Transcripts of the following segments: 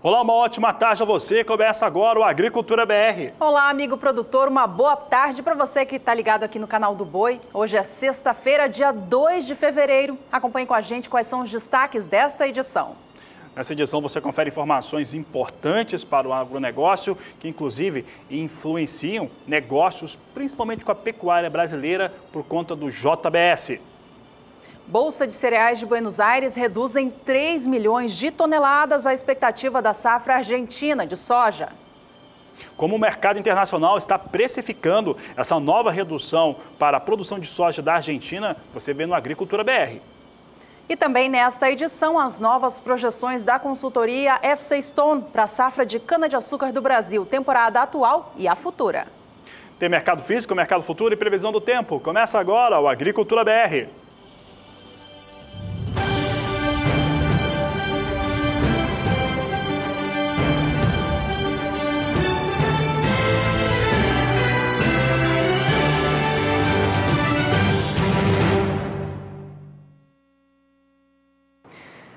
Olá, uma ótima tarde a você. Começa agora o Agricultura BR. Olá, amigo produtor. Uma boa tarde para você que está ligado aqui no canal do Boi. Hoje é sexta-feira, dia 2 de fevereiro. Acompanhe com a gente quais são os destaques desta edição. Nessa edição você confere informações importantes para o agronegócio, que inclusive influenciam negócios, principalmente com a pecuária brasileira, por conta do JBS. Bolsa de Cereais de Buenos Aires reduz em 3 milhões de toneladas a expectativa da safra argentina de soja. Como o mercado internacional está precificando essa nova redução para a produção de soja da Argentina, você vê no Agricultura BR. E também nesta edição, as novas projeções da consultoria FC Stone para a safra de cana-de-açúcar do Brasil, temporada atual e a futura. Tem mercado físico, mercado futuro e previsão do tempo. Começa agora o Agricultura BR.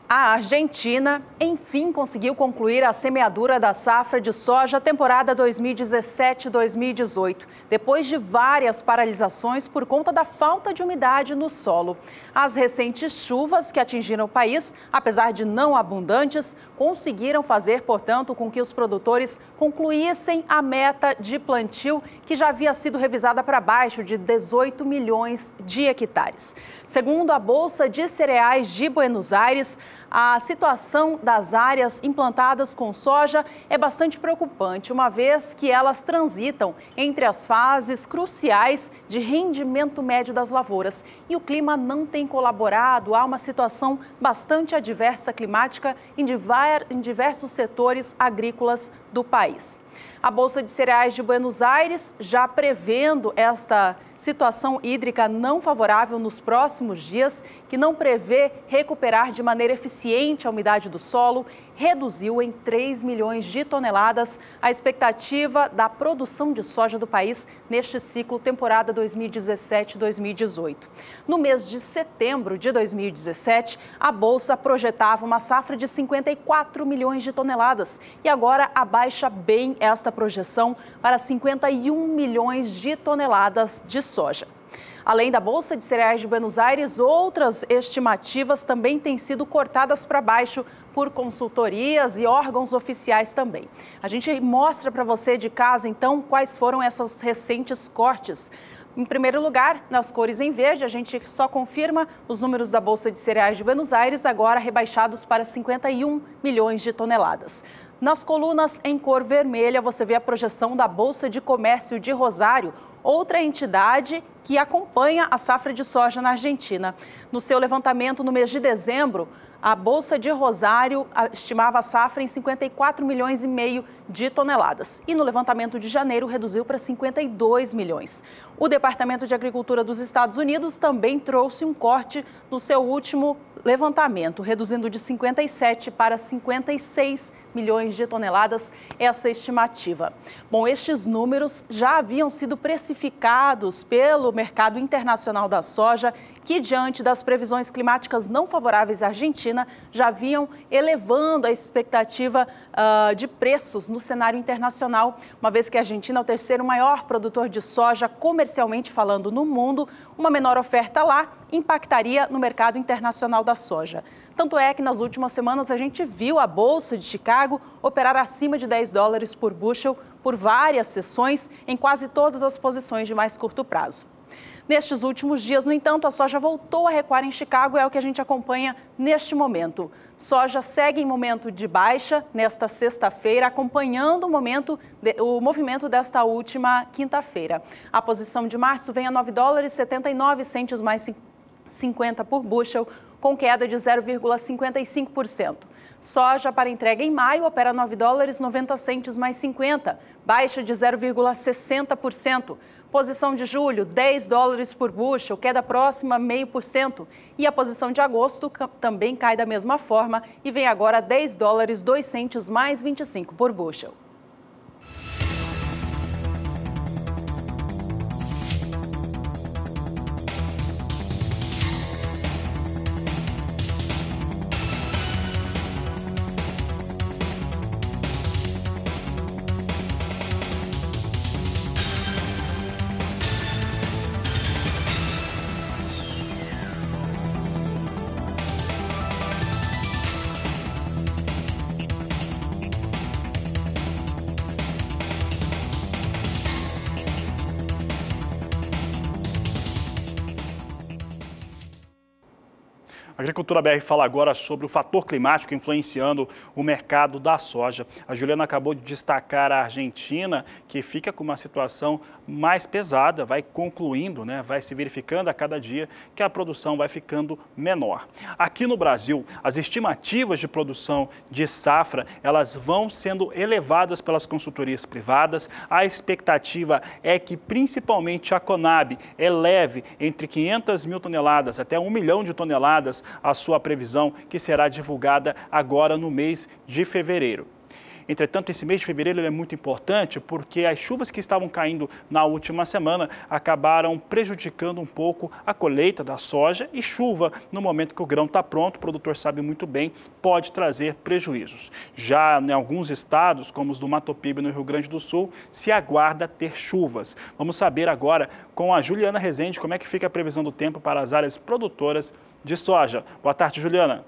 A Argentina, enfim, conseguiu concluir a semeadura da safra de soja temporada 2017-2018, depois de várias paralisações por conta da falta de umidade no solo. As recentes chuvas que atingiram o país, apesar de não abundantes, conseguiram fazer, portanto, com que os produtores concluíssem a meta de plantio, que já havia sido revisada para baixo de 18 milhões de hectares. Segundo a Bolsa de Cereais de Buenos Aires, a situação das áreas implantadas com soja é bastante preocupante, uma vez que elas transitam entre as fases cruciais de rendimento médio das lavouras. E o clima não tem colaborado, há uma situação bastante adversa climática em diversos setores agrícolas do país. A Bolsa de Cereais de Buenos Aires, já prevendo esta situação hídrica não favorável nos próximos dias, que não prevê recuperar de maneira eficiente a umidade do solo, reduziu em 3 milhões de toneladas a expectativa da produção de soja do país neste ciclo temporada 2017-2018. No mês de setembro de 2017, a Bolsa projetava uma safra de 54 milhões de toneladas e agora abaixa bem esta projeção para 51 milhões de toneladas de soja. Além da Bolsa de Cereais de Buenos Aires, outras estimativas também têm sido cortadas para baixo por consultorias e órgãos oficiais também. A gente mostra para você de casa, então, quais foram essas recentes cortes. Em primeiro lugar, nas cores em verde, a gente só confirma os números da Bolsa de Cereais de Buenos Aires, agora rebaixados para 51 milhões de toneladas. Nas colunas em cor vermelha, você vê a projeção da Bolsa de Comércio de Rosário, outra entidade que acompanha a safra de soja na Argentina. No seu levantamento no mês de dezembro, a Bolsa de Rosário estimava a safra em 54 milhões e meio de toneladas. E no levantamento de janeiro reduziu para 52 milhões. O Departamento de Agricultura dos Estados Unidos também trouxe um corte no seu último levantamento, reduzindo de 57 para 56 milhões de toneladas essa estimativa. Bom, estes números já haviam sido precificados pelo mercado internacional da soja, que diante das previsões climáticas não favoráveis à Argentina, já vinham elevando a expectativa de preços no cenário internacional, uma vez que a Argentina é o terceiro maior produtor de soja, comercialmente falando, no mundo. Uma menor oferta lá impactaria no mercado internacional da soja. Tanto é que nas últimas semanas a gente viu a Bolsa de Chicago operar acima de 10 dólares por bushel por várias sessões em quase todas as posições de mais curto prazo. Nestes últimos dias, no entanto, a soja voltou a recuar em Chicago, é o que a gente acompanha neste momento. Soja segue em momento de baixa nesta sexta-feira, acompanhando o movimento desta última quinta-feira. A posição de março vem a 9 dólares 79 centos mais 50 por bushel, com queda de 0,55%. Soja para entrega em maio opera 9 dólares 90 centos mais 50, baixa de 0,60%. Posição de julho, 10 dólares por bushel, queda próxima a 0,5%. E a posição de agosto também cai da mesma forma e vem agora a 10 dólares 2 centos mais 25 por bushel. A Agricultura BR fala agora sobre o fator climático influenciando o mercado da soja. A Juliana acabou de destacar a Argentina, que fica com uma situação mais pesada, vai concluindo, vai se verificando a cada dia que a produção vai ficando menor. Aqui no Brasil, as estimativas de produção de safra, elas vão sendo elevadas pelas consultorias privadas. A expectativa é que principalmente a Conab eleve entre 500 mil toneladas até 1 milhão de toneladas a sua previsão, que será divulgada agora no mês de fevereiro. Entretanto, esse mês de fevereiro é muito importante porque as chuvas que estavam caindo na última semana acabaram prejudicando um pouco a colheita da soja, e chuva, no momento que o grão está pronto, o produtor sabe muito bem, pode trazer prejuízos. Já em alguns estados, como os do Mato Piba e no Rio Grande do Sul, se aguarda ter chuvas. Vamos saber agora com a Juliana Rezende como é que fica a previsão do tempo para as áreas produtoras de soja. Boa tarde, Juliana.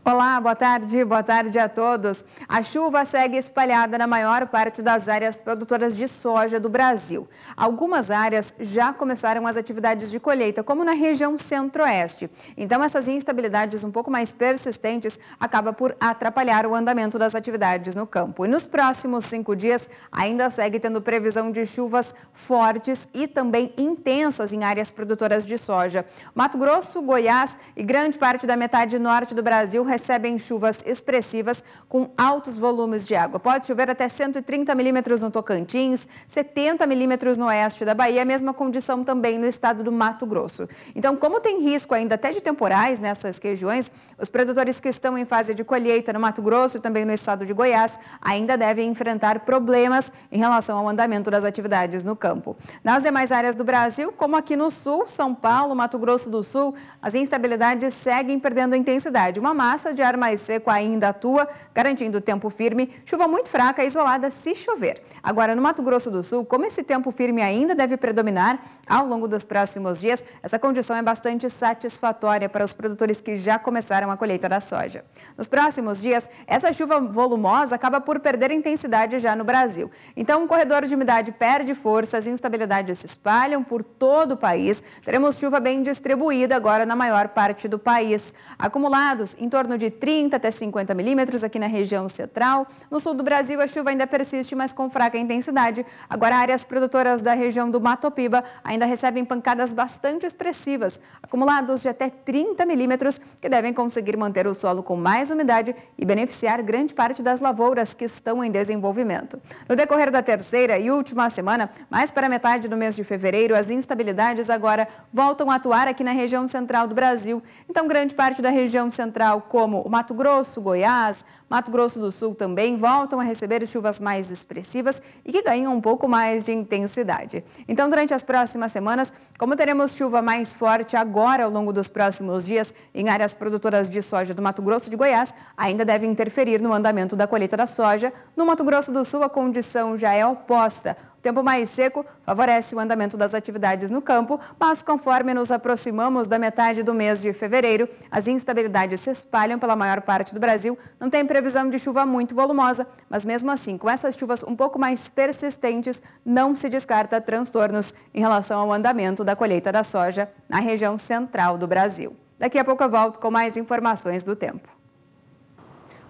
Olá, boa tarde a todos. A chuva segue espalhada na maior parte das áreas produtoras de soja do Brasil. Algumas áreas já começaram as atividades de colheita, como na região centro-oeste. Então, essas instabilidades um pouco mais persistentes acabam por atrapalhar o andamento das atividades no campo. E nos próximos 5 dias, ainda segue tendo previsão de chuvas fortes e também intensas em áreas produtoras de soja. Mato Grosso, Goiás e grande parte da metade norte do Brasil recebem chuvas expressivas com altos volumes de água. Pode chover até 130 milímetros no Tocantins, 70 milímetros no oeste da Bahia, a mesma condição também no estado do Mato Grosso. Então, como tem risco ainda até de temporais nessas regiões, os produtores que estão em fase de colheita no Mato Grosso e também no estado de Goiás ainda devem enfrentar problemas em relação ao andamento das atividades no campo. Nas demais áreas do Brasil, como aqui no sul, São Paulo, Mato Grosso do Sul, as instabilidades seguem perdendo intensidade. Uma massa de ar mais seco ainda atua, garantindo tempo firme, chuva muito fraca e isolada se chover. Agora, no Mato Grosso do Sul, como esse tempo firme ainda deve predominar ao longo dos próximos dias, essa condição é bastante satisfatória para os produtores que já começaram a colheita da soja. Nos próximos dias, essa chuva volumosa acaba por perder intensidade já no Brasil. Então, o corredor de umidade perde força, as instabilidades se espalham por todo o país. Teremos chuva bem distribuída agora na maior parte do país. Acumulados em torno de 30 até 50 milímetros aqui na região central. No sul do Brasil, a chuva ainda persiste, mas com fraca intensidade. Agora, áreas produtoras da região do Mato Piba ainda recebem pancadas bastante expressivas, acumulados de até 30 milímetros, que devem conseguir manter o solo com mais umidade e beneficiar grande parte das lavouras que estão em desenvolvimento. No decorrer da terceira e última semana, mais para a metade do mês de fevereiro, as instabilidades agora voltam a atuar aqui na região central do Brasil. Então, grande parte da região central, como o Mato Grosso, Goiás, Mato Grosso do Sul também voltam a receber chuvas mais expressivas e que ganham um pouco mais de intensidade. Então, durante as próximas semanas, como teremos chuva mais forte agora ao longo dos próximos dias em áreas produtoras de soja do Mato Grosso e de Goiás, ainda deve interferir no andamento da colheita da soja. No Mato Grosso do Sul, a condição já é oposta. O tempo mais seco favorece o andamento das atividades no campo, mas conforme nos aproximamos da metade do mês de fevereiro, as instabilidades se espalham pela maior parte do Brasil. Não tem previsão de chuva muito volumosa, mas mesmo assim, com essas chuvas um pouco mais persistentes, não se descarta transtornos em relação ao andamento da colheita da soja na região central do Brasil. Daqui a pouco eu volto com mais informações do tempo.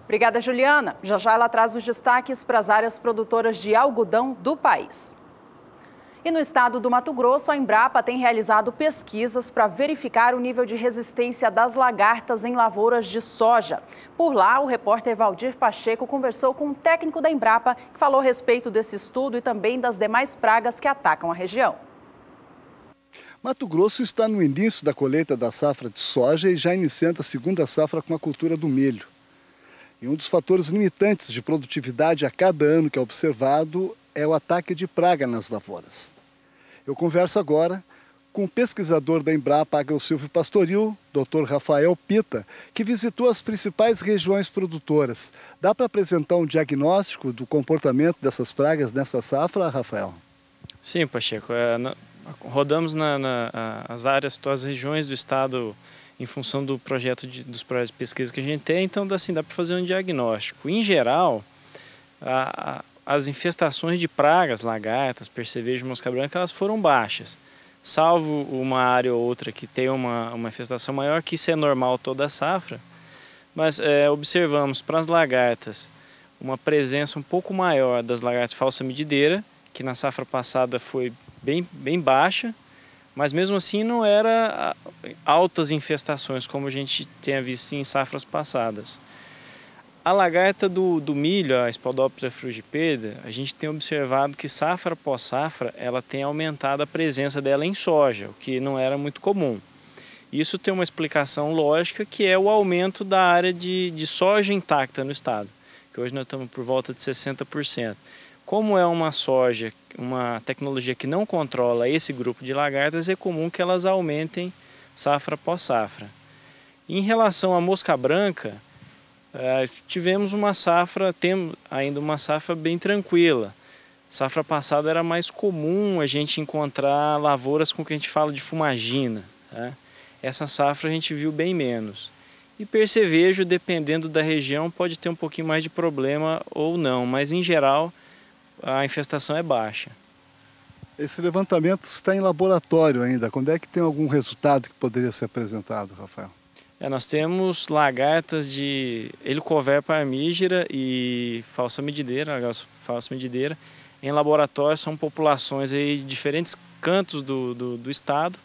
Obrigada, Juliana. Já já ela traz os destaques para as áreas produtoras de algodão do país. E no estado do Mato Grosso, a Embrapa tem realizado pesquisas para verificar o nível de resistência das lagartas em lavouras de soja. Por lá, o repórter Valdir Pacheco conversou com um técnico da Embrapa que falou a respeito desse estudo e também das demais pragas que atacam a região. Mato Grosso está no início da colheita da safra de soja e já iniciando a segunda safra com a cultura do milho. E um dos fatores limitantes de produtividade a cada ano que é observado é o ataque de praga nas lavouras. Eu converso agora com o pesquisador da Embrapa Agrosilvio Pastoril, Dr. Rafael Pita, que visitou as principais regiões produtoras. Dá para apresentar um diagnóstico do comportamento dessas pragas nessa safra, Rafael? Sim, Pacheco. Rodamos nas áreas, as regiões do estado em função do projeto dos projetos de pesquisa que a gente tem, então assim, dá para fazer um diagnóstico. Em geral, as infestações de pragas, lagartas, percevejo, mosca branca, elas foram baixas. salvo uma área ou outra que tem uma infestação maior, que isso é normal toda a safra, mas observamos para as lagartas uma presença um pouco maior das lagartas falsa medideira, que na safra passada foi bem baixa, mas mesmo assim não era altas infestações como a gente tinha visto em safras passadas. A lagarta do milho, a Spodoptera frugipeda, a gente tem observado que safra após safra ela tem aumentado a presença dela em soja, o que não era muito comum. Isso tem uma explicação lógica, que é o aumento da área de soja intacta no estado, que hoje nós estamos por volta de 60%. Como é uma soja, uma tecnologia que não controla esse grupo de lagartas, é comum que elas aumentem safra após safra. Em relação à mosca branca, tivemos temos ainda uma safra bem tranquila. Safra passada era mais comum a gente encontrar lavouras com o que a gente fala de fumagina, né? Essa safra a gente viu bem menos. E percevejo, dependendo da região, pode ter um pouquinho mais de problema ou não, mas em geral a infestação é baixa. Esse levantamento está em laboratório ainda. Quando é que tem algum resultado que poderia ser apresentado, Rafael? Nós temos lagartas de Helicoverpa armígera e falsa medideira, em laboratório. São populações aí de diferentes cantos do estado,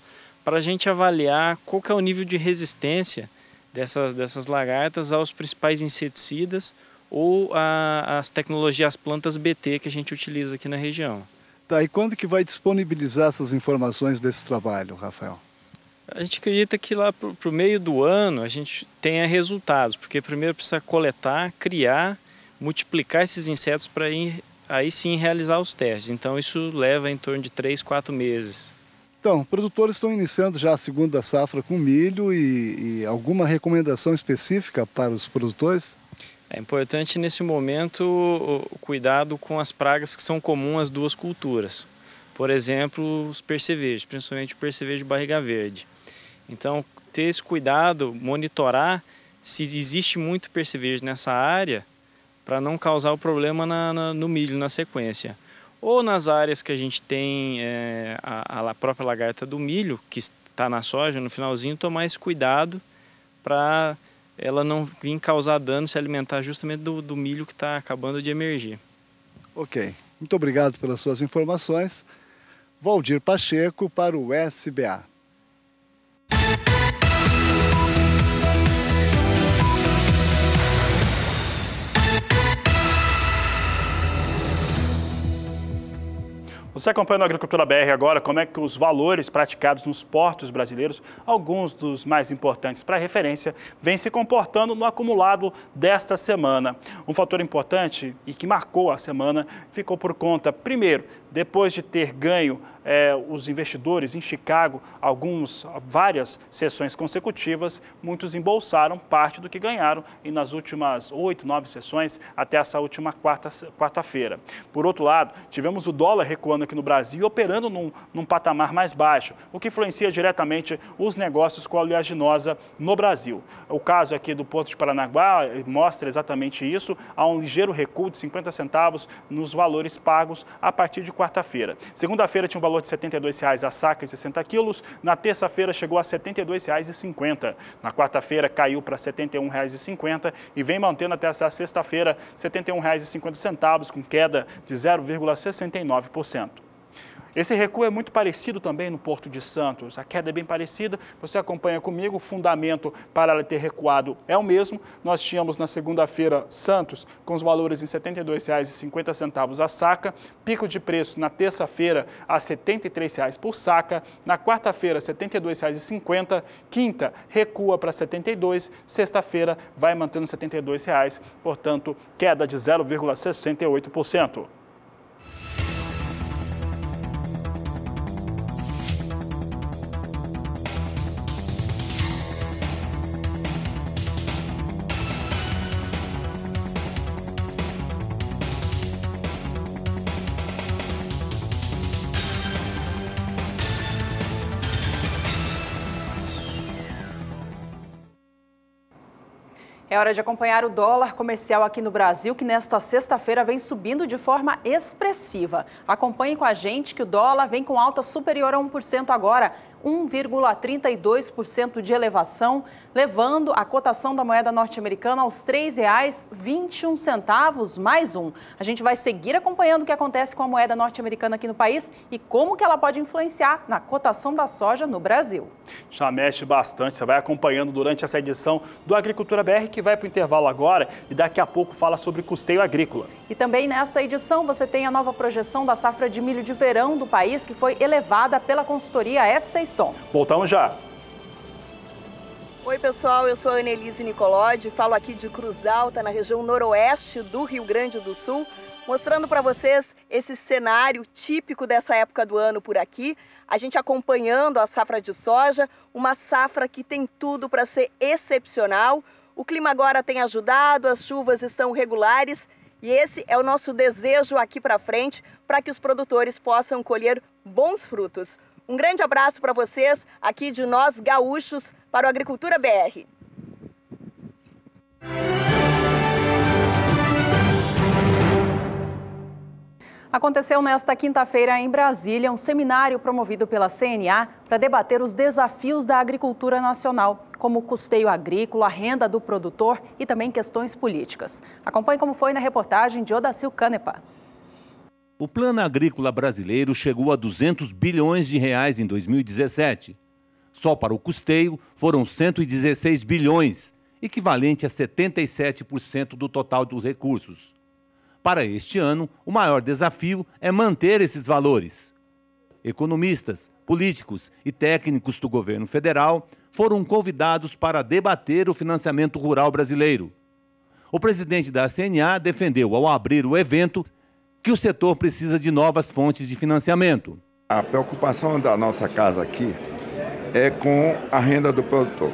para a gente avaliar qual que é o nível de resistência dessas lagartas aos principais inseticidas ou às tecnologias, as plantas BT que a gente utiliza aqui na região. Tá, e quando que vai disponibilizar essas informações desse trabalho, Rafael? A gente acredita que lá para o meio do ano a gente tenha resultados, porque primeiro precisa coletar, criar, multiplicar esses insetos para aí sim realizar os testes. Então isso leva em torno de 3, 4 meses. Então, produtores estão iniciando já a segunda safra com milho e alguma recomendação específica para os produtores? É importante nesse momento o cuidado com as pragas que são comuns às duas culturas. Por exemplo, os percevejos, principalmente o percevejo de barriga verde. Então, ter esse cuidado, monitorar se existe muito percevejo nessa área para não causar o problema no milho na sequência. Ou nas áreas que a gente tem a própria lagarta do milho, que está na soja, no finalzinho, tomar esse cuidado para ela não vir causar dano, se alimentar justamente do milho que está acabando de emergir. Ok, muito obrigado pelas suas informações. Valdir Pacheco para o SBA. Você acompanha no Agricultura BR agora como é que os valores praticados nos portos brasileiros, alguns dos mais importantes para referência, vêm se comportando no acumulado desta semana. Um fator importante e que marcou a semana ficou por conta, primeiro, depois de ter ganho os investidores em Chicago, várias sessões consecutivas, muitos embolsaram parte do que ganharam e nas últimas 8, 9 sessões até essa última quarta-feira. Por outro lado, tivemos o dólar recuando aqui no Brasil e operando num patamar mais baixo, o que influencia diretamente os negócios com a oleaginosa no Brasil. O caso aqui do Porto de Paranaguá mostra exatamente isso, há um ligeiro recuo de 50 centavos nos valores pagos a partir de quarta-feira. Segunda-feira tinha um valor de R$ 72,00 a saca e 60 quilos, na terça-feira chegou a R$ 72,50. Na quarta-feira caiu para R$ 71,50 e vem mantendo até essa sexta-feira R$ 71,50, com queda de 0,69%. Esse recuo é muito parecido também no Porto de Santos, a queda é bem parecida, você acompanha comigo, o fundamento para ela ter recuado é o mesmo. Nós tínhamos na segunda-feira Santos com os valores em R$ 72,50 a saca, pico de preço na terça-feira a R$ 73,00 por saca, na quarta-feira R$ 72,50, quinta recua para R$ 72,00, sexta-feira vai mantendo R$ 72,00, portanto queda de 0,68%. É hora de acompanhar o dólar comercial aqui no Brasil, que nesta sexta-feira vem subindo de forma expressiva. Acompanhe com a gente que o dólar vem com alta superior a 1% agora, 1,32% de elevação, levando a cotação da moeda norte-americana aos R$ 3,21 mais um. A gente vai seguir acompanhando o que acontece com a moeda norte-americana aqui no país e como que ela pode influenciar na cotação da soja no Brasil. Já mexe bastante, você vai acompanhando durante essa edição do Agricultura BR, que vai para o intervalo agora e daqui a pouco fala sobre custeio agrícola. E também nesta edição você tem a nova projeção da safra de milho de verão do país, que foi elevada pela consultoria FC Stone. Voltamos já. Oi pessoal, eu sou a Annelise Nicolodi, falo aqui de Cruz Alta, na região noroeste do Rio Grande do Sul, mostrando para vocês esse cenário típico dessa época do ano por aqui. A gente acompanhando a safra de soja, uma safra que tem tudo para ser excepcional. O clima agora tem ajudado, as chuvas estão regulares e esse é o nosso desejo aqui para frente para que os produtores possam colher bons frutos. Um grande abraço para vocês aqui de nós gaúchos para o Agricultura BR. Aconteceu nesta quinta-feira em Brasília um seminário promovido pela CNA para debater os desafios da agricultura nacional, como o custeio agrícola, a renda do produtor e também questões políticas. Acompanhe como foi na reportagem de Odacil Canepa. O Plano Agrícola Brasileiro chegou a 200 bilhões de reais em 2017. Só para o custeio foram 116 bilhões, equivalente a 77% do total dos recursos. Para este ano, o maior desafio é manter esses valores. Economistas, políticos e técnicos do governo federal foram convidados para debater o financiamento rural brasileiro. O presidente da CNA defendeu, ao abrir o evento, que o setor precisa de novas fontes de financiamento. A preocupação da nossa casa aqui é com a renda do produtor.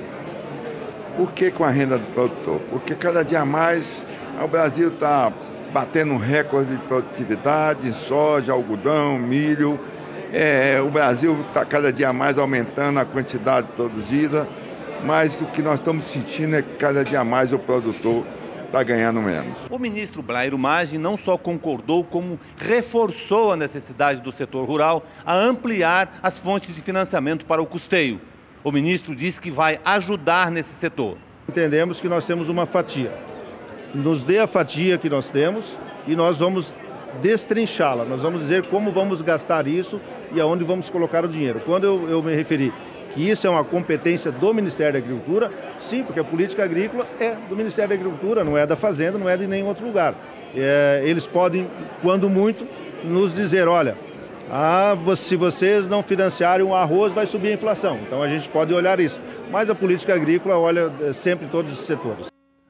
Por que com a renda do produtor? Porque cada dia mais o Brasil está batendo um recorde de produtividade, soja, algodão, milho. O Brasil está cada dia mais aumentando a quantidade produzida, mas o que nós estamos sentindo é que cada dia mais o produtor está ganhando menos. O ministro Blairo Maggi não só concordou, como reforçou a necessidade do setor rural a ampliar as fontes de financiamento para o custeio. O ministro disse que vai ajudar nesse setor. Entendemos que nós temos uma fatia. Nos dê a fatia que nós temos e nós vamos destrinchá-la. Nós vamos dizer como vamos gastar isso e aonde vamos colocar o dinheiro. Quando eu me referi que isso é uma competência do Ministério da Agricultura, sim, porque a política agrícola é do Ministério da Agricultura, não é da Fazenda, não é de nenhum outro lugar. Eles podem, quando muito, nos dizer, olha, se vocês não financiarem o arroz, vai subir a inflação. Então a gente pode olhar isso. Mas a política agrícola olha sempre todos os setores.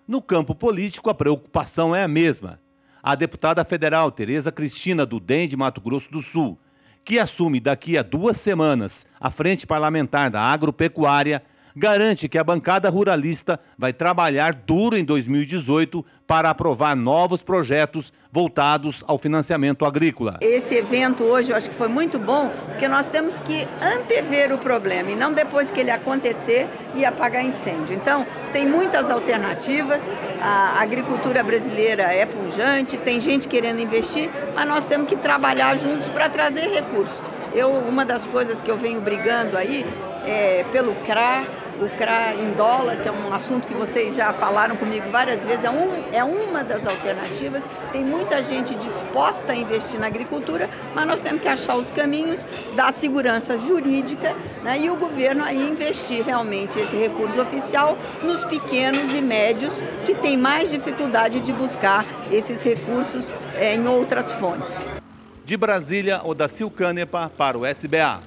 No campo político, a preocupação é a mesma. A deputada federal Tereza Cristina, do DEM de Mato Grosso do Sul, que assume daqui a 2 semanas a frente parlamentar da agropecuária, garante que a bancada ruralista vai trabalhar duro em 2018 para aprovar novos projetos voltados ao financiamento agrícola. Esse evento hoje eu acho que foi muito bom, porque nós temos que antever o problema e não depois que ele acontecer e apagar incêndio. Então, tem muitas alternativas, a agricultura brasileira é pujante, tem gente querendo investir, mas nós temos que trabalhar juntos para trazer recursos. Uma das coisas que eu venho brigando aí é pelo CRA, o CRA em dólar, que é um assunto que vocês já falaram comigo várias vezes, é uma das alternativas. Tem muita gente disposta a investir na agricultura, mas nós temos que achar os caminhos da segurança jurídica, né, e o governo aí investir realmente esse recurso oficial nos pequenos e médios que têm mais dificuldade de buscar esses recursos em outras fontes. De Brasília, Odacil Canepa para o SBA.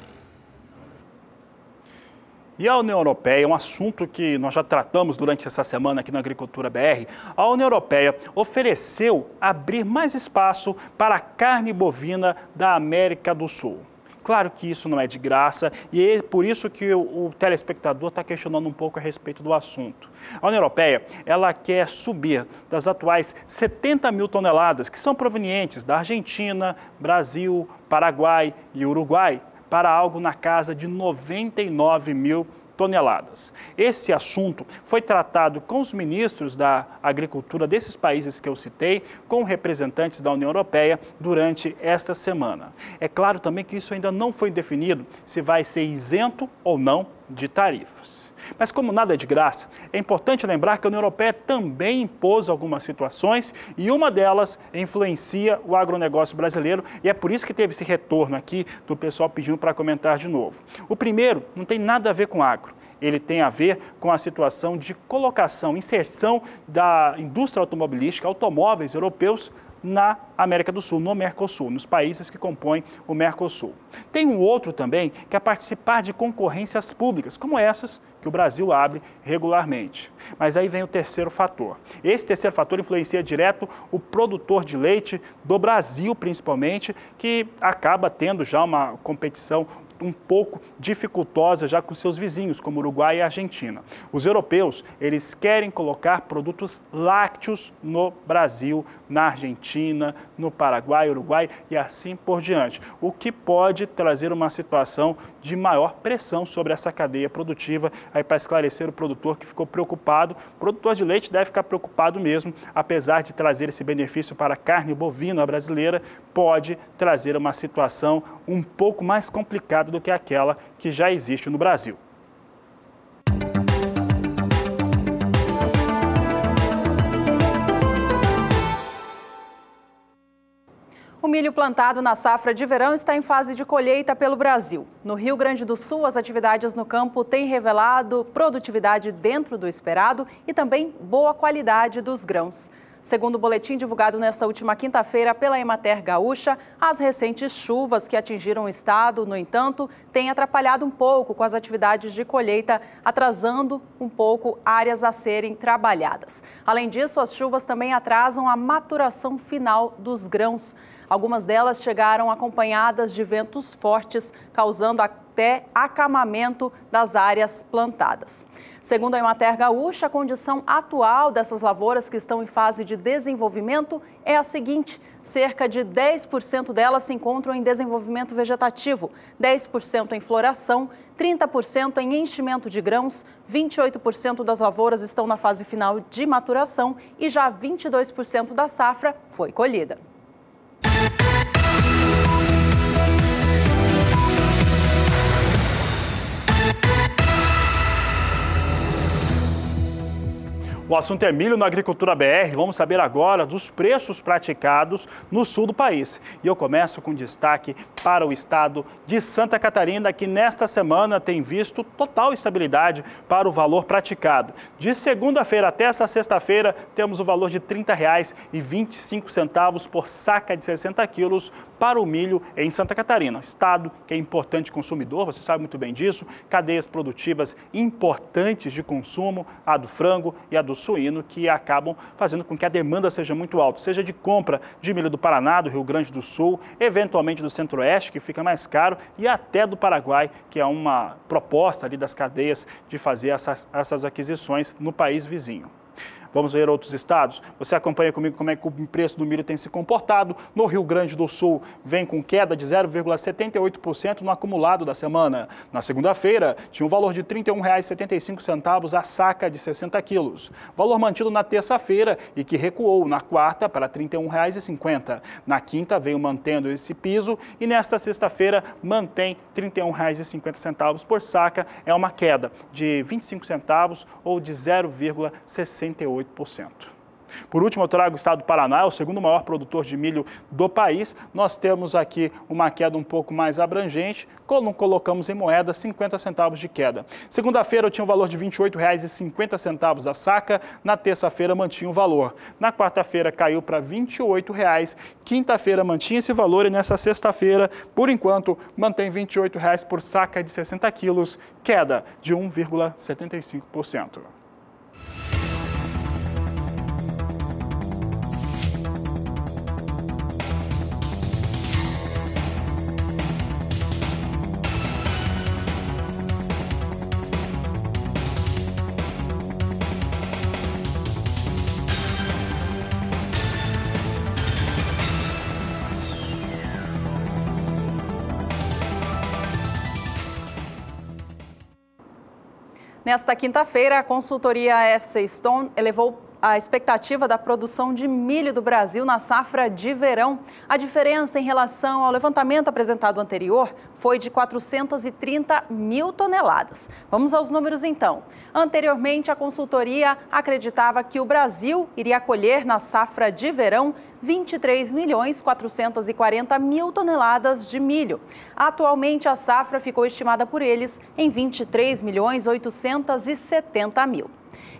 E a União Europeia, um assunto que nós já tratamos durante essa semana aqui na Agricultura BR, a União Europeia ofereceu abrir mais espaço para a carne bovina da América do Sul. Claro que isso não é de graça e é por isso que o telespectador está questionando um pouco a respeito do assunto. A União Europeia, ela quer subir das atuais 70 mil toneladas, que são provenientes da Argentina, Brasil, Paraguai e Uruguai, para algo na casa de 99 mil toneladas. Esse assunto foi tratado com os ministros da Agricultura desses países que eu citei, com representantes da União Europeia durante esta semana. É claro também que isso ainda não foi definido se vai ser isento ou não de tarifas. Mas como nada é de graça, é importante lembrar que a União Europeia também impôs algumas situações e uma delas influencia o agronegócio brasileiro e é por isso que teve esse retorno aqui do pessoal pedindo para comentar de novo. O primeiro não tem nada a ver com agro. Ele tem a ver com a situação de colocação, inserção da indústria automobilística, automóveis europeus, na América do Sul, no Mercosul, nos países que compõem o Mercosul. Tem um outro também, que é participar de concorrências públicas, como essas que o Brasil abre regularmente. Mas aí vem o terceiro fator. Esse terceiro fator influencia direto o produtor de leite do Brasil, principalmente, que acaba tendo já uma competição um pouco dificultosa já com seus vizinhos, como Uruguai e Argentina. Os europeus, eles querem colocar produtos lácteos no Brasil, na Argentina, no Paraguai, Uruguai e assim por diante, o que pode trazer uma situação de maior pressão sobre essa cadeia produtiva. Aí, para esclarecer o produtor que ficou preocupado, o produtor de leite deve ficar preocupado mesmo, apesar de trazer esse benefício para a carne bovina brasileira, pode trazer uma situação um pouco mais complicada do que aquela que já existe no Brasil. O milho plantado na safra de verão está em fase de colheita pelo Brasil. No Rio Grande do Sul, as atividades no campo têm revelado produtividade dentro do esperado e também boa qualidade dos grãos. Segundo o boletim divulgado nesta última quinta-feira pela Emater Gaúcha, as recentes chuvas que atingiram o estado, no entanto, têm atrapalhado um pouco com as atividades de colheita, atrasando um pouco áreas a serem trabalhadas. Além disso, as chuvas também atrasam a maturação final dos grãos. Algumas delas chegaram acompanhadas de ventos fortes, causando até acamamento das áreas plantadas. Segundo a Emater Gaúcha, a condição atual dessas lavouras que estão em fase de desenvolvimento é a seguinte: cerca de 10% delas se encontram em desenvolvimento vegetativo, 10% em floração, 30% em enchimento de grãos, 28% das lavouras estão na fase final de maturação e já 22% da safra foi colhida. O assunto é milho na Agricultura BR. Vamos saber agora dos preços praticados no sul do país. E eu começo com destaque para o estado de Santa Catarina, que nesta semana tem visto total estabilidade para o valor praticado. De segunda-feira até essa sexta-feira, temos o valor de R$ 30,25 por saca de 60 quilos para o milho em Santa Catarina. Estado que é importante consumidor, você sabe muito bem disso, cadeias produtivas importantes de consumo, a do frango e a do suíno, que acabam fazendo com que a demanda seja muito alta, seja de compra de milho do Paraná, do Rio Grande do Sul, eventualmente do Centro-Oeste, que fica mais caro, e até do Paraguai, que é uma proposta ali das cadeias de fazer essas aquisições no país vizinho. Vamos ver outros estados? Você acompanha comigo como é que o preço do milho tem se comportado. No Rio Grande do Sul, vem com queda de 0,78% no acumulado da semana. Na segunda-feira, tinha um valor de R$ 31,75 a saca de 60 quilos. Valor mantido na terça-feira e que recuou na quarta para R$ 31,50. Na quinta, veio mantendo esse piso e nesta sexta-feira mantém R$ 31,50 por saca. É uma queda de 25 centavos ou de 0,68%. Por último, eu trago o estado do Paraná, o segundo maior produtor de milho do país. Nós temos aqui uma queda um pouco mais abrangente, quando colocamos em moeda 50 centavos de queda. Segunda-feira eu tinha um valor de R$ 28,50 a saca, na terça-feira mantinha o valor. Na quarta-feira caiu para R$ 28,00, quinta-feira mantinha esse valor e nessa sexta-feira, por enquanto, mantém R$ 28,00 por saca de 60 quilos, queda de 1,75%. Nesta quinta-feira, a consultoria FC Stone elevou a expectativa da produção de milho do Brasil na safra de verão. A diferença em relação ao levantamento apresentado anterior foi de 430 mil toneladas. Vamos aos números então. Anteriormente, a consultoria acreditava que o Brasil iria colher na safra de verão 23.440.000 toneladas de milho. Atualmente, a safra ficou estimada por eles em 23.870.000.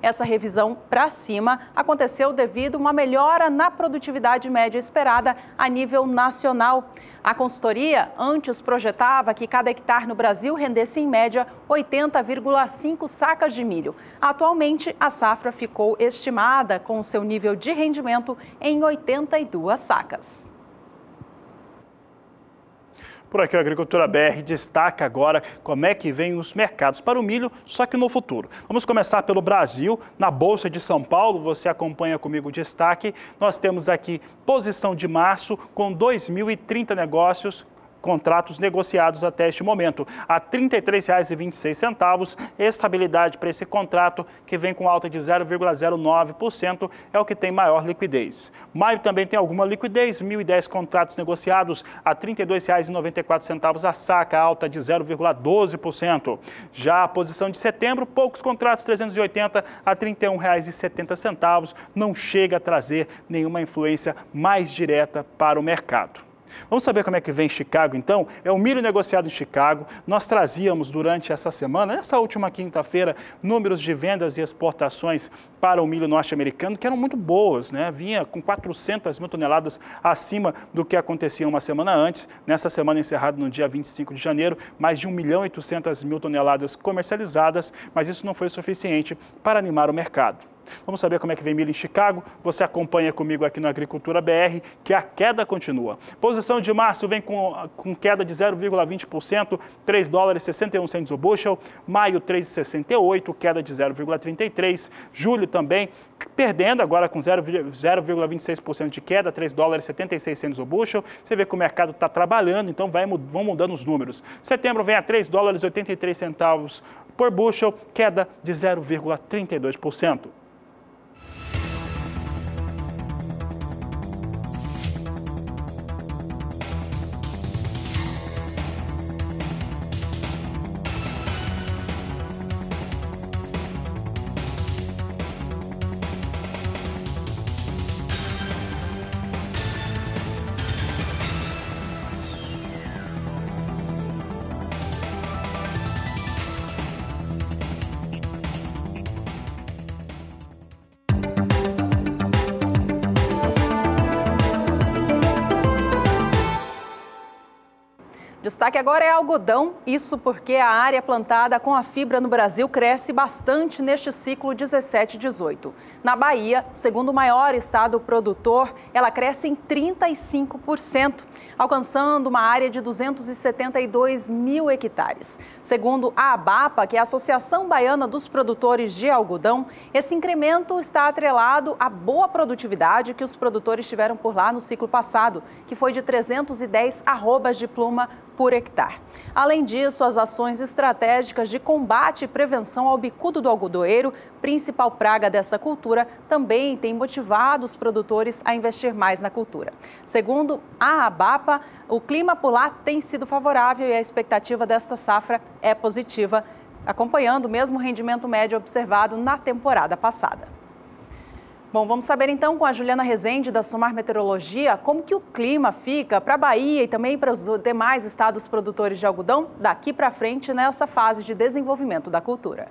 Essa revisão para cima aconteceu devido a uma melhora na produtividade média esperada a nível nacional. A consultoria antes projetava que cada hectare no Brasil rendesse em média 80,5 sacas de milho. Atualmente, a safra ficou estimada com seu nível de rendimento em 82 sacas. Por aqui, a Agricultura BR destaca agora como é que vem os mercados para o milho, só que no futuro. Vamos começar pelo Brasil. Na Bolsa de São Paulo, você acompanha comigo o destaque. Nós temos aqui posição de março com 2.030 contratos negociados até este momento, a R$ 33,26, estabilidade para esse contrato que vem com alta de 0,09%, é o que tem maior liquidez. Maio também tem alguma liquidez, 1.010 contratos negociados a R$ 32,94 a saca, alta de 0,12%. Já a posição de setembro, poucos contratos, 380 a R$ 31,70, não chega a trazer nenhuma influência mais direta para o mercado. Vamos saber como é que vem Chicago, então? É o milho negociado em Chicago. Nós trazíamos durante essa semana, nessa última quinta-feira, números de vendas e exportações para o milho norte-americano que eram muito boas, né? Vinha com 400 mil toneladas acima do que acontecia uma semana antes. Nessa semana encerrada no dia 25 de janeiro, mais de 1.800.000 toneladas comercializadas, mas isso não foi suficiente para animar o mercado. Vamos saber como é que vem milho em Chicago? Você acompanha comigo aqui no Agricultura BR, que a queda continua. Posição de março vem com queda de 0,20%, $3,61 o bushel. Maio, 3,68, queda de 0,33%. Julho também perdendo agora com 0,26% de queda, $3,76 o bushel. Você vê que o mercado está trabalhando, então vão mudando os números. Setembro vem a $3,83 por bushel, queda de 0,32%. Destaque agora é algodão, isso porque a área plantada com a fibra no Brasil cresce bastante neste ciclo 17-18. Na Bahia, o segundo maior estado produtor, ela cresce em 35%, alcançando uma área de 272 mil hectares. Segundo a ABAPA, que é a Associação Baiana dos Produtores de Algodão, esse incremento está atrelado à boa produtividade que os produtores tiveram por lá no ciclo passado, que foi de 310 arrobas de pluma por hectare. Além disso, as ações estratégicas de combate e prevenção ao bicudo do algodoeiro, principal praga dessa cultura, também têm motivado os produtores a investir mais na cultura. Segundo a ABAPA, o clima por lá tem sido favorável e a expectativa desta safra é positiva, acompanhando o mesmo rendimento médio observado na temporada passada. Bom, vamos saber então com a Juliana Rezende da Somar Meteorologia como que o clima fica para a Bahia e também para os demais estados produtores de algodão daqui para frente nessa fase de desenvolvimento da cultura.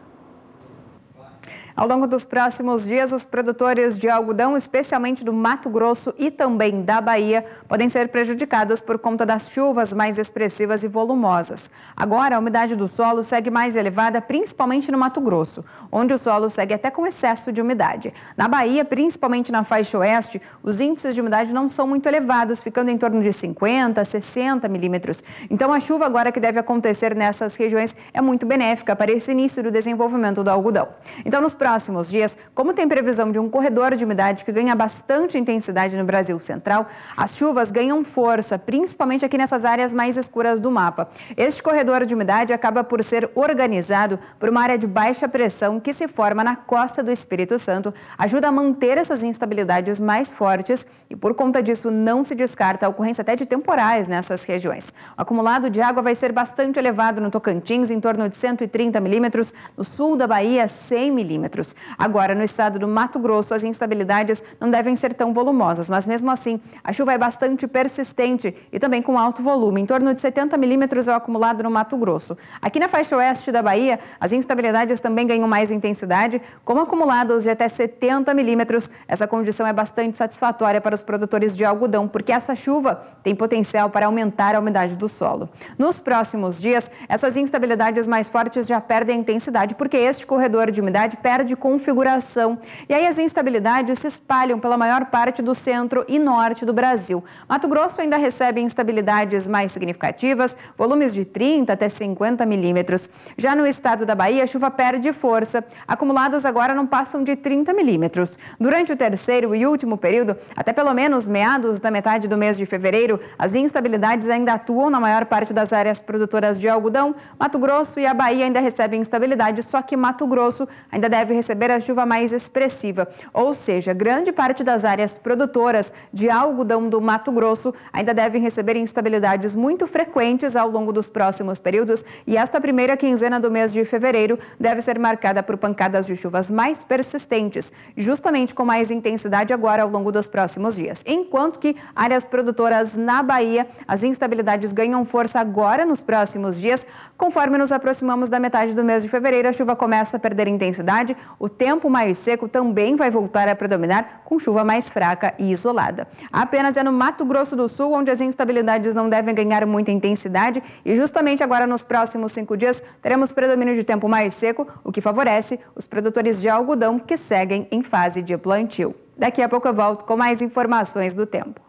Ao longo dos próximos dias, os produtores de algodão, especialmente do Mato Grosso e também da Bahia, podem ser prejudicados por conta das chuvas mais expressivas e volumosas. Agora, a umidade do solo segue mais elevada, principalmente no Mato Grosso, onde o solo segue até com excesso de umidade. Na Bahia, principalmente na faixa oeste, os índices de umidade não são muito elevados, ficando em torno de 50, 60 milímetros. Então, a chuva agora que deve acontecer nessas regiões é muito benéfica para esse início do desenvolvimento do algodão. Então, nos próximos dias, como tem previsão de um corredor de umidade que ganha bastante intensidade no Brasil Central, as chuvas ganham força, principalmente aqui nessas áreas mais escuras do mapa. Este corredor de umidade acaba por ser organizado por uma área de baixa pressão que se forma na costa do Espírito Santo, ajuda a manter essas instabilidades mais fortes e, por conta disso, não se descarta a ocorrência até de temporais nessas regiões. O acumulado de água vai ser bastante elevado no Tocantins, em torno de 130 milímetros, no sul da Bahia, 100 milímetros. Agora, no estado do Mato Grosso, as instabilidades não devem ser tão volumosas, mas mesmo assim, a chuva é bastante persistente e também com alto volume. Em torno de 70 milímetros é o acumulado no Mato Grosso. Aqui na faixa oeste da Bahia, as instabilidades também ganham mais intensidade, com acumulados de até 70 milímetros. Essa condição é bastante satisfatória para os produtores de algodão, porque essa chuva tem potencial para aumentar a umidade do solo. Nos próximos dias, essas instabilidades mais fortes já perdem intensidade, porque este corredor de umidade perde configuração. E aí as instabilidades se espalham pela maior parte do centro e norte do Brasil. Mato Grosso ainda recebe instabilidades mais significativas, volumes de 30 até 50 milímetros. Já no estado da Bahia, a chuva perde força. Acumulados agora não passam de 30 milímetros. Durante o terceiro e último período, até pelo menos meados da metade do mês de fevereiro, as instabilidades ainda atuam na maior parte das áreas produtoras de algodão. Mato Grosso e a Bahia ainda recebem instabilidade, só que Mato Grosso ainda deve receber a chuva mais expressiva. Ou seja, grande parte das áreas produtoras de algodão do Mato Grosso ainda devem receber instabilidades muito frequentes ao longo dos próximos períodos, e esta primeira quinzena do mês de fevereiro deve ser marcada por pancadas de chuvas mais persistentes, justamente com mais intensidade agora ao longo dos próximos dias. Enquanto que áreas produtoras na Bahia, as instabilidades ganham força agora nos próximos dias. Conforme nos aproximamos da metade do mês de fevereiro, a chuva começa a perder intensidade, o tempo mais seco também vai voltar a predominar, com chuva mais fraca e isolada. Apenas é no Mato Grosso do Sul onde as instabilidades não devem ganhar muita intensidade, e justamente agora nos próximos 5 dias teremos predomínio de tempo mais seco, o que favorece os produtores de algodão que seguem em fase de plantio. Daqui a pouco eu volto com mais informações do tempo.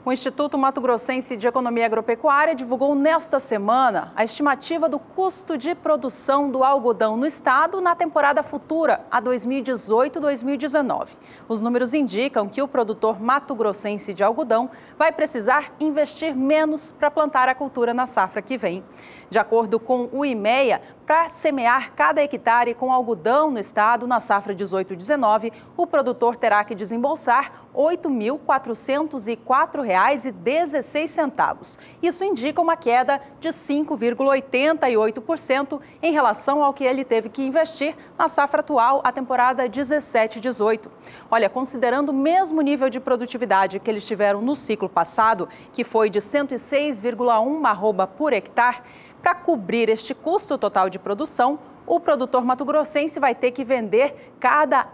O Instituto Mato Grossense de Economia Agropecuária divulgou nesta semana a estimativa do custo de produção do algodão no estado na temporada futura, a 2018-2019. Os números indicam que o produtor mato-grossense de algodão vai precisar investir menos para plantar a cultura na safra que vem. De acordo com o IMEA, para semear cada hectare com algodão no estado na safra 18-19, o produtor terá que desembolsar R$ 8.404,16. Isso indica uma queda de 5,88% em relação ao que ele teve que investir na safra atual, a temporada 17-18. Olha, considerando o mesmo nível de produtividade que eles tiveram no ciclo passado, que foi de 106,1 arroba por hectare, para cobrir este custo total de produção, o produtor mato-grossense vai ter que vender cada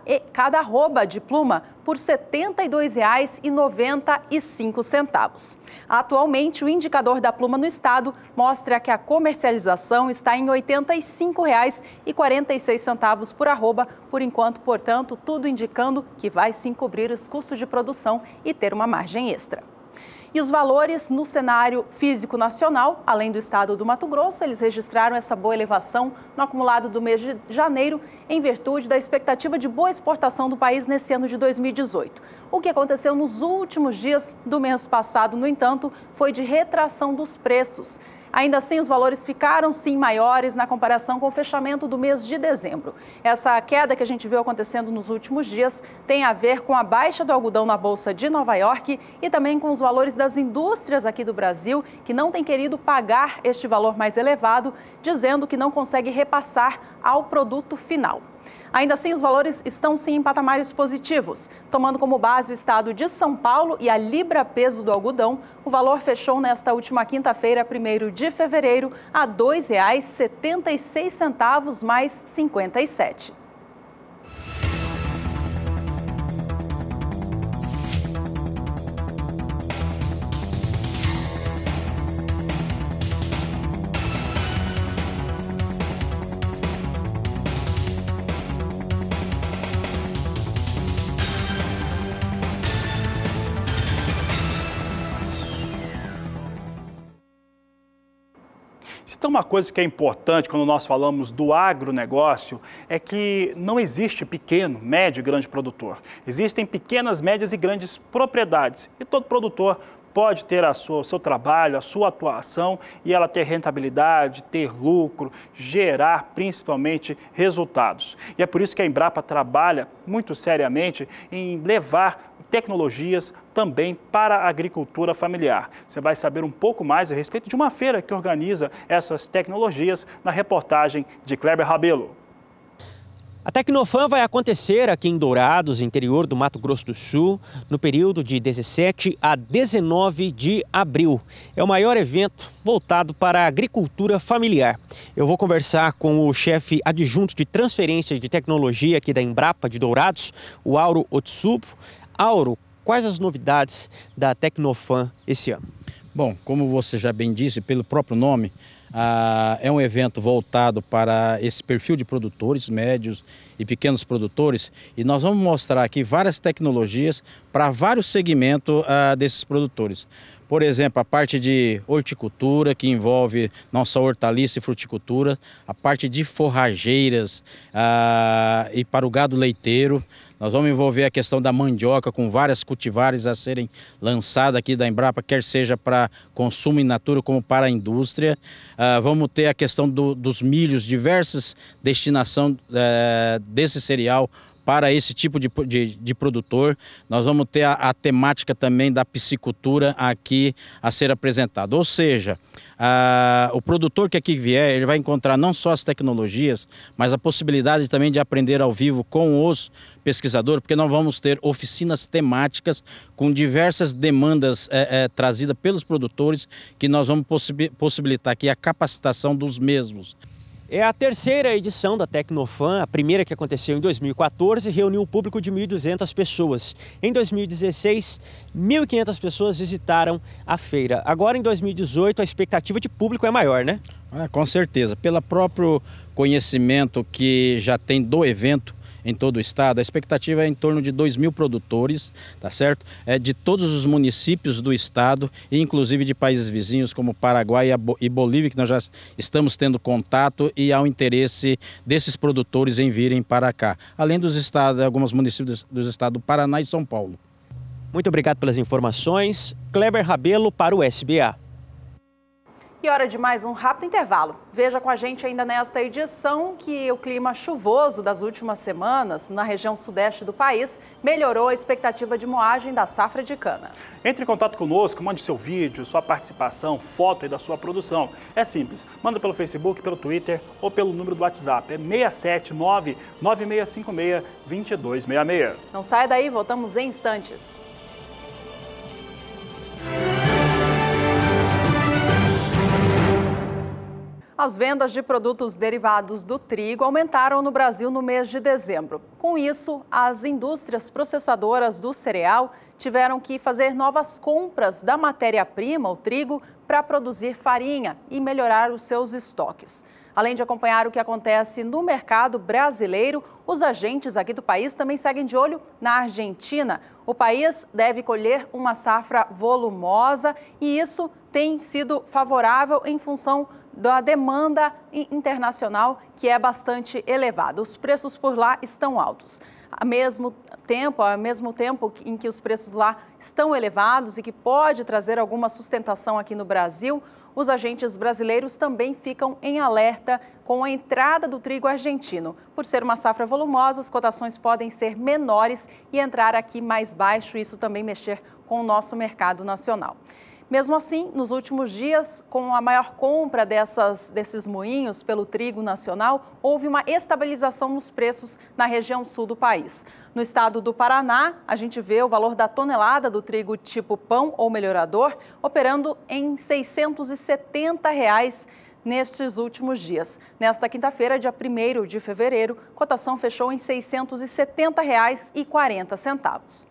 arroba de pluma por R$ 72,95. Atualmente, o indicador da pluma no estado mostra que a comercialização está em R$ 85,46 por arroba, por enquanto, portanto, tudo indicando que vai sim cobrir os custos de produção e ter uma margem extra. E os valores no cenário físico nacional, além do estado do Mato Grosso, eles registraram essa boa elevação no acumulado do mês de janeiro, em virtude da expectativa de boa exportação do país nesse ano de 2018. O que aconteceu nos últimos dias do mês passado, no entanto, foi de retração dos preços. Ainda assim, os valores ficaram, sim, maiores na comparação com o fechamento do mês de dezembro. Essa queda que a gente viu acontecendo nos últimos dias tem a ver com a baixa do algodão na Bolsa de Nova York e também com os valores das indústrias aqui do Brasil, que não têm querido pagar este valor mais elevado, dizendo que não consegue repassar ao produto final. Ainda assim, os valores estão sim em patamares positivos. Tomando como base o estado de São Paulo e a libra-peso do algodão, o valor fechou nesta última quinta-feira, 1º de fevereiro, a R$ 2,76 mais 57. Se tem uma coisa que é importante quando nós falamos do agronegócio, é que não existe pequeno, médio e grande produtor. Existem pequenas, médias e grandes propriedades. E todo produtor pode ter o seu trabalho, a sua atuação e ela ter rentabilidade, ter lucro, gerar principalmente resultados. E é por isso que a Embrapa trabalha muito seriamente em levar tecnologias também para a agricultura familiar. Você vai saber um pouco mais a respeito de uma feira que organiza essas tecnologias na reportagem de Kleber Rabelo. A Tecnofan vai acontecer aqui em Dourados, interior do Mato Grosso do Sul, no período de 17 a 19 de abril. É o maior evento voltado para a agricultura familiar. Eu vou conversar com o chefe adjunto de transferência de tecnologia aqui da Embrapa de Dourados, o Auro Otsubo. Auro, quais as novidades da Tecnofan esse ano? Bom, como você já bem disse, pelo próprio nome, é um evento voltado para esse perfil de produtores, médios e pequenos produtores, e nós vamos mostrar aqui várias tecnologias para vários segmentos desses produtores. Por exemplo, a parte de horticultura, que envolve não só hortaliça e fruticultura, a parte de forrageiras e para o gado leiteiro. Nós vamos envolver a questão da mandioca com várias cultivares a serem lançadas aqui da Embrapa, quer seja para consumo in natura como para a indústria. Vamos ter a questão dos milhos, diversas destinações desse cereal para esse tipo de produtor. Nós vamos ter a temática também da piscicultura aqui a ser apresentada. Ou seja, o produtor que aqui vier, ele vai encontrar não só as tecnologias, mas a possibilidade também de aprender ao vivo com os pesquisadores, porque nós vamos ter oficinas temáticas com diversas demandas trazidas pelos produtores, que nós vamos possibilitar aqui a capacitação dos mesmos. É a terceira edição da Tecnofan, a primeira que aconteceu em 2014, reuniu um público de 1.200 pessoas. Em 2016, 1.500 pessoas visitaram a feira. Agora, em 2018, a expectativa de público é maior, né? Com certeza. Pelo próprio conhecimento que já tem do evento em todo o estado, a expectativa é em torno de 2.000 produtores, tá certo? De todos os municípios do estado, e inclusive de países vizinhos como Paraguai e Bolívia, que nós já estamos tendo contato, e há um interesse desses produtores em virem para cá. Além dos estados, alguns municípios dos estados do Paraná e São Paulo. Muito obrigado pelas informações. Kleber Rabelo para o SBA. E hora de mais um rápido intervalo. Veja com a gente ainda nesta edição que o clima chuvoso das últimas semanas na região sudeste do país melhorou a expectativa de moagem da safra de cana. Entre em contato conosco, mande seu vídeo, sua participação, foto aí da sua produção. É simples, manda pelo Facebook, pelo Twitter ou pelo número do WhatsApp. É 679-9656-2266. Não saia daí, voltamos em instantes. As vendas de produtos derivados do trigo aumentaram no Brasil no mês de dezembro. Com isso, as indústrias processadoras do cereal tiveram que fazer novas compras da matéria-prima, o trigo, para produzir farinha e melhorar os seus estoques. Além de acompanhar o que acontece no mercado brasileiro, os agentes aqui do país também seguem de olho na Argentina. O país deve colher uma safra volumosa e isso tem sido favorável em função da demanda internacional, que é bastante elevada. Os preços por lá estão altos. Ao mesmo tempo em que os preços lá estão elevados e que pode trazer alguma sustentação aqui no Brasil, os agentes brasileiros também ficam em alerta com a entrada do trigo argentino. Por ser uma safra volumosa, as cotações podem ser menores e entrar aqui mais baixo, isso também mexer com o nosso mercado nacional. Mesmo assim, nos últimos dias, com a maior compra desses moinhos pelo trigo nacional, houve uma estabilização nos preços na região sul do país. No estado do Paraná, a gente vê o valor da tonelada do trigo tipo pão ou melhorador operando em R$ 670 nestes últimos dias. Nesta quinta-feira, dia 1º de fevereiro, cotação fechou em R$ 670,40.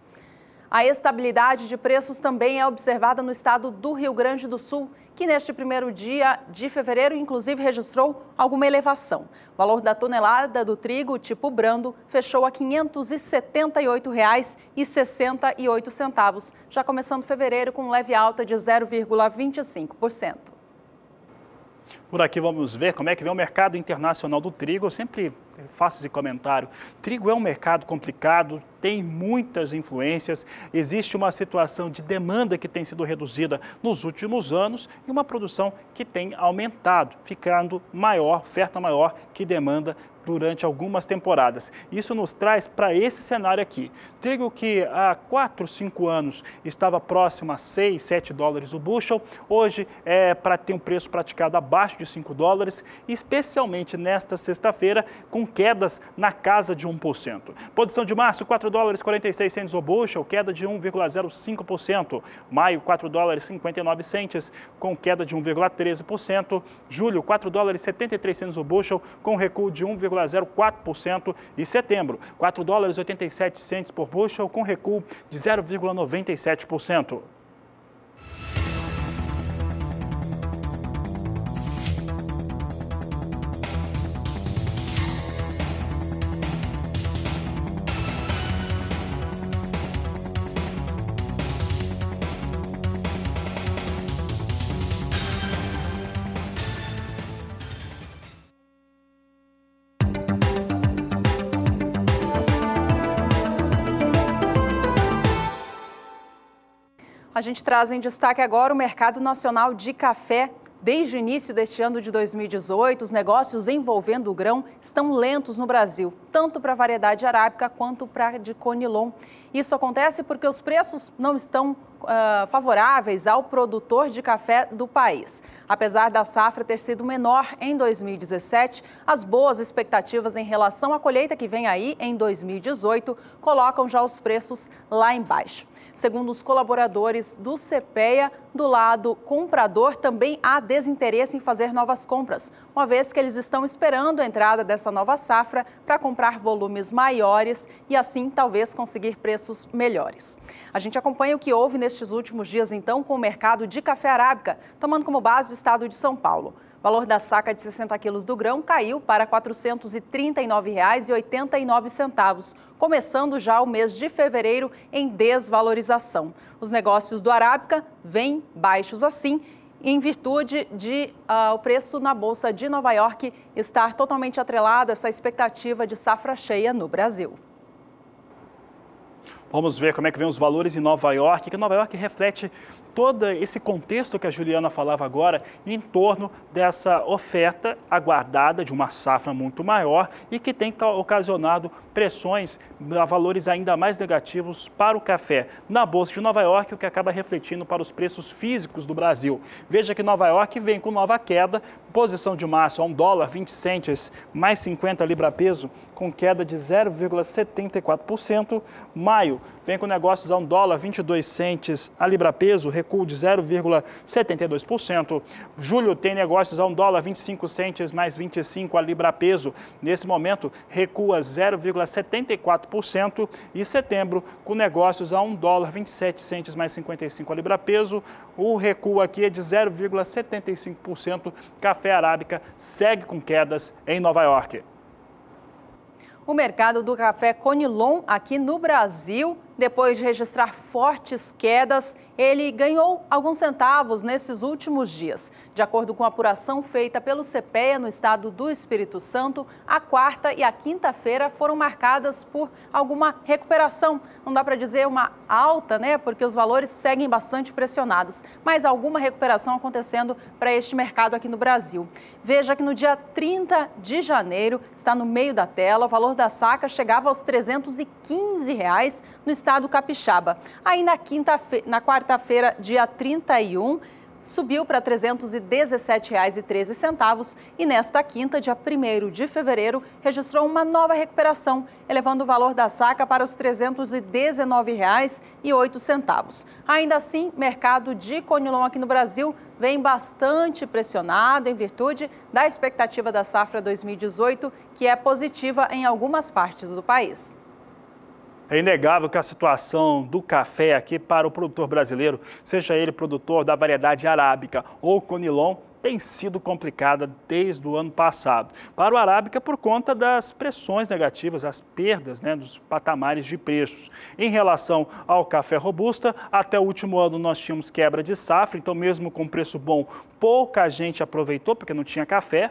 A estabilidade de preços também é observada no estado do Rio Grande do Sul, que neste primeiro dia de fevereiro, inclusive, registrou alguma elevação. O valor da tonelada do trigo tipo brando fechou a R$ 578,68, já começando fevereiro com leve alta de 0,25%. Por aqui vamos ver como é que vem o mercado internacional do trigo. Eu sempre faço esse comentário. Trigo é um mercado complicado, tem muitas influências, existe uma situação de demanda que tem sido reduzida nos últimos anos e uma produção que tem aumentado, ficando maior, oferta maior que demanda durante algumas temporadas. Isso nos traz para esse cenário aqui. Trigo que há 4, 5 anos estava próximo a 6, 7 dólares o bushel, hoje para ter um preço praticado abaixo de 5 dólares, especialmente nesta sexta-feira, com quedas na casa de 1%. Posição de março, 4 dólares 46 centes o bushel, queda de 1,05%. Maio, 4 dólares 59 centes, com queda de 1,13%. Julho, 4 dólares 73 centes o bushel, com recuo de 1,04%. E setembro, 4 dólares 87 centes por bushel, com recuo de 0,97%. A gente traz em destaque agora o mercado nacional de café. Desde o início deste ano de 2018, os negócios envolvendo o grão estão lentos no Brasil, tanto para a variedade arábica quanto para a de Conilon. Isso acontece porque os preços não estão favoráveis ao produtor de café do país. Apesar da safra ter sido menor em 2017, as boas expectativas em relação à colheita que vem aí em 2018 colocam já os preços lá embaixo. Segundo os colaboradores do CPEA, do lado comprador também há desinteresse em fazer novas compras, uma vez que eles estão esperando a entrada dessa nova safra para comprar volumes maiores e assim talvez conseguir preços melhores. A gente acompanha o que houve nestes últimos dias então com o mercado de café arábica, tomando como base o estado de São Paulo. O valor da saca de 60 quilos do grão caiu para R$ 439,89, começando já o mês de fevereiro em desvalorização. Os negócios do arábica vêm baixos assim, em virtude de o preço na Bolsa de Nova York estar totalmente atrelado a essa expectativa de safra cheia no Brasil. Vamos ver como é que vem os valores em Nova York, que Nova York reflete todo esse contexto que a Juliana falava agora em torno dessa oferta aguardada de uma safra muito maior e que tem ocasionado pressões a valores ainda mais negativos para o café na Bolsa de Nova York, o que acaba refletindo para os preços físicos do Brasil. Veja que Nova York vem com nova queda, posição de março a $1,20 mais 50 libra-peso, com queda de 0,74%. Maio vem com negócios a $1,22 a libra-peso, recuo de 0,72%. Julho tem negócios a $1,25 mais 25 a libra-peso. Nesse momento, recua 0,74%. E setembro, com negócios a $1,27 mais 55 a libra-peso. O recuo aqui é de 0,75%. Café arábica segue com quedas em Nova York. O mercado do café Conilon aqui no Brasil, depois de registrar fortes quedas, ele ganhou alguns centavos nesses últimos dias. De acordo com a apuração feita pelo CPEA no estado do Espírito Santo, a quarta e a quinta-feira foram marcadas por alguma recuperação. Não dá para dizer uma alta, né? Porque os valores seguem bastante pressionados, mas alguma recuperação acontecendo para este mercado aqui no Brasil. Veja que no dia 30 de janeiro, está no meio da tela, o valor da saca chegava aos R$ 315 no estado capixaba. Aí na quarta-feira, dia 31, subiu para R$ 317,13 e nesta quinta, dia 1º de fevereiro, registrou uma nova recuperação, elevando o valor da saca para os R$ 319,08. Ainda assim, mercado de Conilon aqui no Brasil vem bastante pressionado em virtude da expectativa da safra 2018, que é positiva em algumas partes do país. É inegável que a situação do café aqui para o produtor brasileiro, seja ele produtor da variedade arábica ou Conilon, tem sido complicada desde o ano passado. Para o Arábica, por conta das pressões negativas, as perdas, dos patamares de preços. Em relação ao café robusta, até o último ano nós tínhamos quebra de safra, então mesmo com preço bom, pouca gente aproveitou, porque não tinha café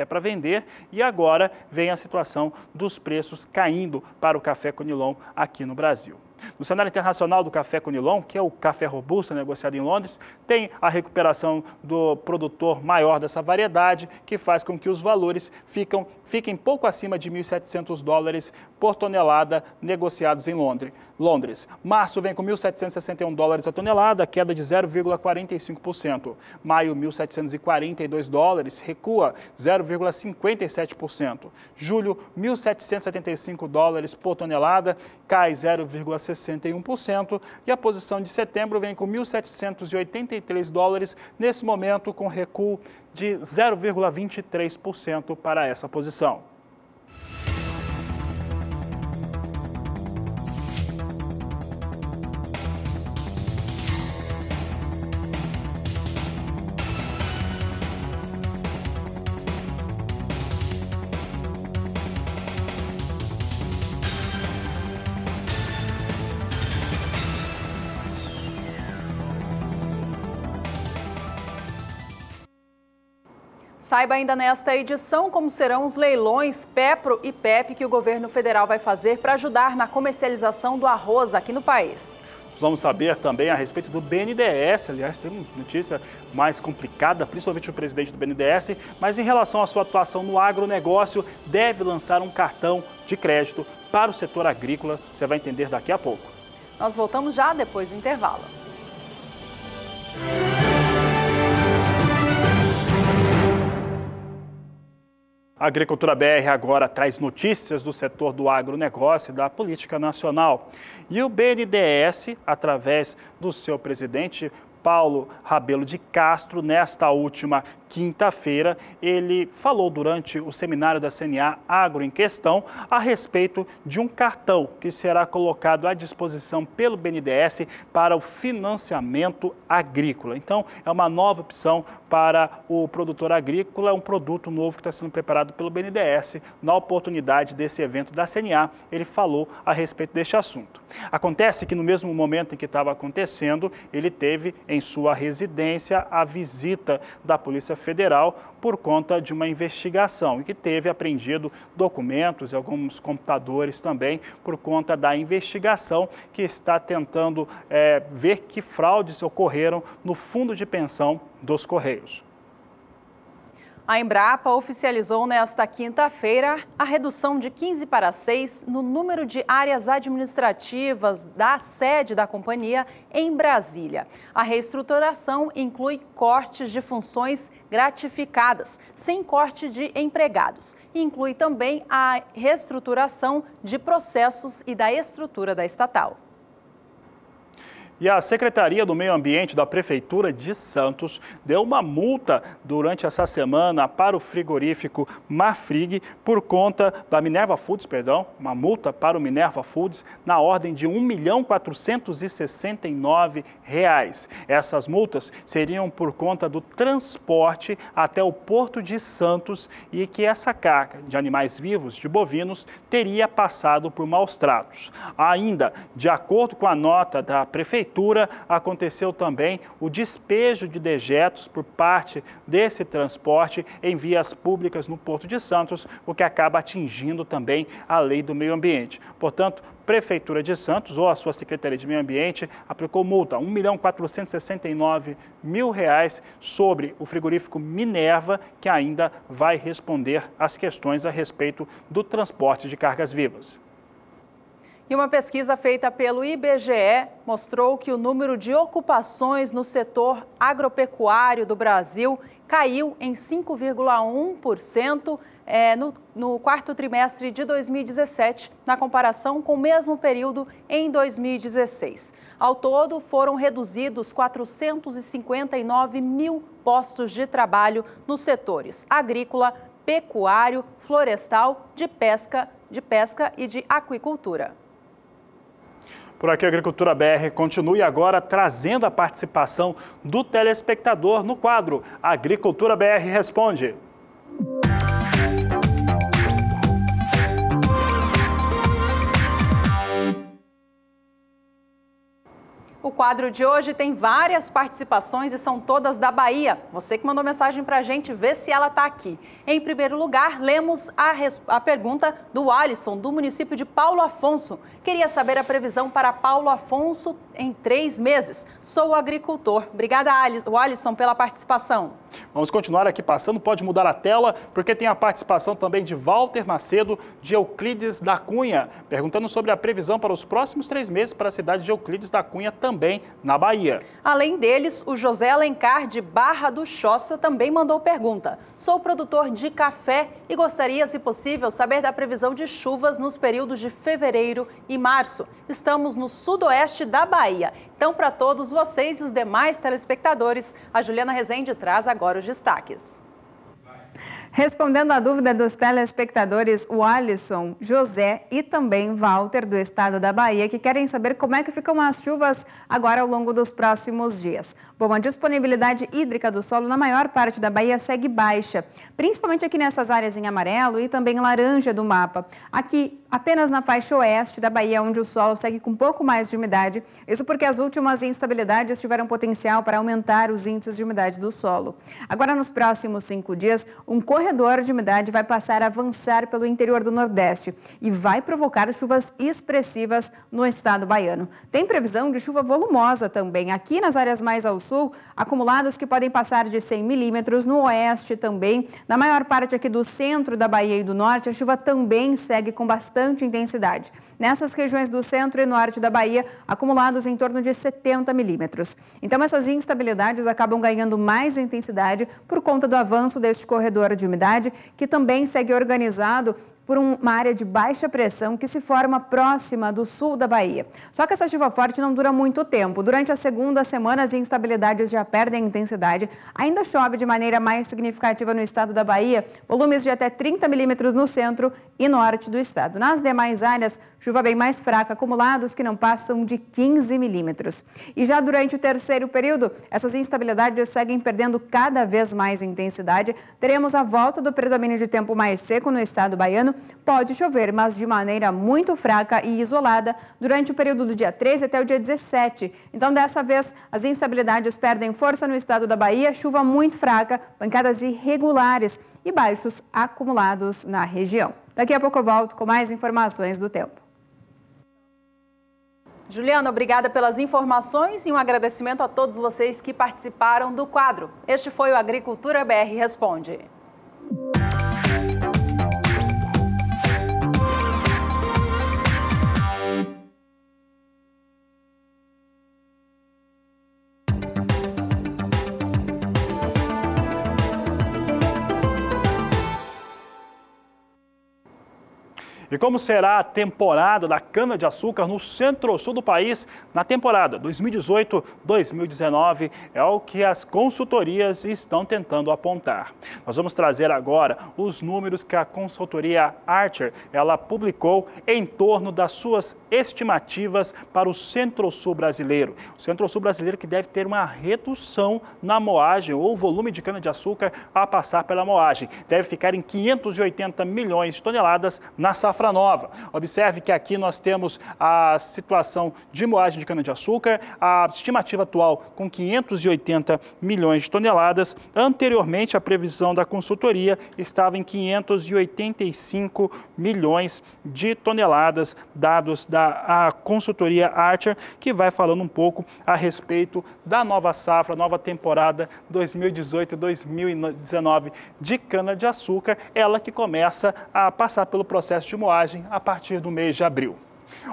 para vender, e agora vem a situação dos preços caindo para o café Conilon aqui no Brasil. No cenário internacional do café Conilon, que é o café robusto negociado em Londres, tem a recuperação do produtor maior dessa variedade, que faz com que os valores fiquem pouco acima de $1.700 por tonelada negociados em Londres. Março vem com $1.761 a tonelada, queda de 0,45%. Maio, $1.742, recua 0,57%. Julho, $1.775 por tonelada, cai 0,61%. E a posição de setembro vem com $1.783, nesse momento com recuo de 0,23% para essa posição. Saiba ainda nesta edição como serão os leilões PEPRO e PEP que o governo federal vai fazer para ajudar na comercialização do arroz aqui no país. Vamos saber também a respeito do BNDES, aliás, tem uma notícia mais complicada, principalmente o presidente do BNDES, mas em relação à sua atuação no agronegócio, deve lançar um cartão de crédito para o setor agrícola, você vai entender daqui a pouco. Nós voltamos já depois do intervalo. A Agricultura BR agora traz notícias do setor do agronegócio e da política nacional. E o BNDES, através do seu presidente, Paulo Rabelo de Castro, nesta última quinta-feira, ele falou durante o seminário da CNA Agro em Questão a respeito de um cartão que será colocado à disposição pelo BNDES para o financiamento agrícola. Então, é uma nova opção para o produtor agrícola, é um produto novo que está sendo preparado pelo BNDES. Na oportunidade desse evento da CNA, ele falou a respeito deste assunto. Acontece que no mesmo momento em que estava acontecendo, ele teve em sua residência a visita da Polícia Federal por conta de uma investigação e que teve apreendido documentos e alguns computadores também por conta da investigação que está tentando ver que fraudes ocorreram no fundo de pensão dos Correios. A Embrapa oficializou nesta quinta-feira a redução de 15 para 6 no número de áreas administrativas da sede da companhia em Brasília. A reestruturação inclui cortes de funções gratificadas, sem corte de empregados. E inclui também a reestruturação de processos e da estrutura da estatal. E a Secretaria do Meio Ambiente da Prefeitura de Santos deu uma multa durante essa semana para o frigorífico Marfrig por conta da Minerva Foods, uma multa para o Minerva Foods na ordem de R$ 1.469. Essas multas seriam por conta do transporte até o Porto de Santos e que essa carga de animais vivos, de bovinos, teria passado por maus tratos. Ainda, de acordo com a nota da Prefeitura, aconteceu também o despejo de dejetos por parte desse transporte em vias públicas no Porto de Santos, o que acaba atingindo também a lei do meio ambiente. Portanto, Prefeitura de Santos ou a sua Secretaria de Meio Ambiente aplicou multa, R$ 1.469.000 sobre o frigorífico Minerva, que ainda vai responder às questões a respeito do transporte de cargas vivas. E uma pesquisa feita pelo IBGE mostrou que o número de ocupações no setor agropecuário do Brasil caiu em 5,1% no quarto trimestre de 2017, na comparação com o mesmo período em 2016. Ao todo, foram reduzidos 459 mil postos de trabalho nos setores agrícola, pecuário, florestal, de pesca e de aquicultura. Por aqui, a Agricultura BR continue agora trazendo a participação do telespectador no quadro Agricultura BR Responde. O quadro de hoje tem várias participações e são todas da Bahia. Você que mandou mensagem para a gente, vê se ela está aqui. Em primeiro lugar, lemos a pergunta do Alisson, do município de Paulo Afonso. Queria saber a previsão para Paulo Afonso em 3 meses. Sou agricultor. Obrigada, Alisson, pela participação. Vamos continuar aqui passando, pode mudar a tela, porque tem a participação também de Walter Macedo, de Euclides da Cunha, perguntando sobre a previsão para os próximos 3 meses para a cidade de Euclides da Cunha, também na Bahia. Além deles, o José Alencar, de Barra do Choça, também mandou pergunta. Sou produtor de café e gostaria, se possível, saber da previsão de chuvas nos períodos de fevereiro e março. Estamos no sudoeste da Bahia. Então, para todos vocês e os demais telespectadores, a Juliana Rezende traz agora os destaques. Respondendo à dúvida dos telespectadores, o Alisson, José e também Walter, do estado da Bahia, que querem saber como é que ficam as chuvas agora ao longo dos próximos dias. Bom, a disponibilidade hídrica do solo na maior parte da Bahia segue baixa, principalmente aqui nessas áreas em amarelo e também laranja do mapa. Aqui, apenas na faixa oeste da Bahia, onde o solo segue com um pouco mais de umidade, isso porque as últimas instabilidades tiveram potencial para aumentar os índices de umidade do solo. Agora, nos próximos 5 dias, um corredor de umidade vai passar a avançar pelo interior do Nordeste e vai provocar chuvas expressivas no estado baiano. Tem previsão de chuva volumosa também aqui nas áreas mais ao sul, acumulados que podem passar de 100 milímetros no oeste também. Na maior parte aqui do centro da Bahia e do norte, a chuva também segue com bastante intensidade. Nessas regiões do centro e norte da Bahia, acumulados em torno de 70 milímetros. Então, essas instabilidades acabam ganhando mais intensidade por conta do avanço deste corredor de umidade, que também segue organizado por uma área de baixa pressão que se forma próxima do sul da Bahia. Só que essa chuva forte não dura muito tempo. Durante a segunda semana, as instabilidades já perdem intensidade. Ainda chove de maneira mais significativa no estado da Bahia, volumes de até 30 milímetros no centro e norte do estado. Nas demais áreas, chuva bem mais fraca, acumulados que não passam de 15 milímetros. E já durante o terceiro período, essas instabilidades seguem perdendo cada vez mais intensidade. Teremos a volta do predomínio de tempo mais seco no estado baiano. Pode chover, mas de maneira muito fraca e isolada durante o período do dia 13 até o dia 17. Então, dessa vez, as instabilidades perdem força no estado da Bahia, chuva muito fraca, pancadas irregulares e baixos acumulados na região. Daqui a pouco eu volto com mais informações do tempo. Juliana, obrigada pelas informações e um agradecimento a todos vocês que participaram do quadro. Este foi o Agricultura BR Responde. E como será a temporada da cana-de-açúcar no centro-sul do país na temporada 2018-2019 é o que as consultorias estão tentando apontar. Nós vamos trazer agora os números que a consultoria Archer ela publicou em torno das suas estimativas para o centro-sul brasileiro. O centro-sul brasileiro que deve ter uma redução na moagem ou volume de cana-de-açúcar a passar pela moagem. Deve ficar em 580 milhões de toneladas na safra nova. Observe que aqui nós temos a situação de moagem de cana-de-açúcar, a estimativa atual com 580 milhões de toneladas. Anteriormente, a previsão da consultoria estava em 585 milhões de toneladas, dados da consultoria Archer, que vai falando um pouco a respeito da nova safra, nova temporada 2018-2019 de cana-de-açúcar, ela que começa a passar pelo processo de moagem a partir do mês de abril.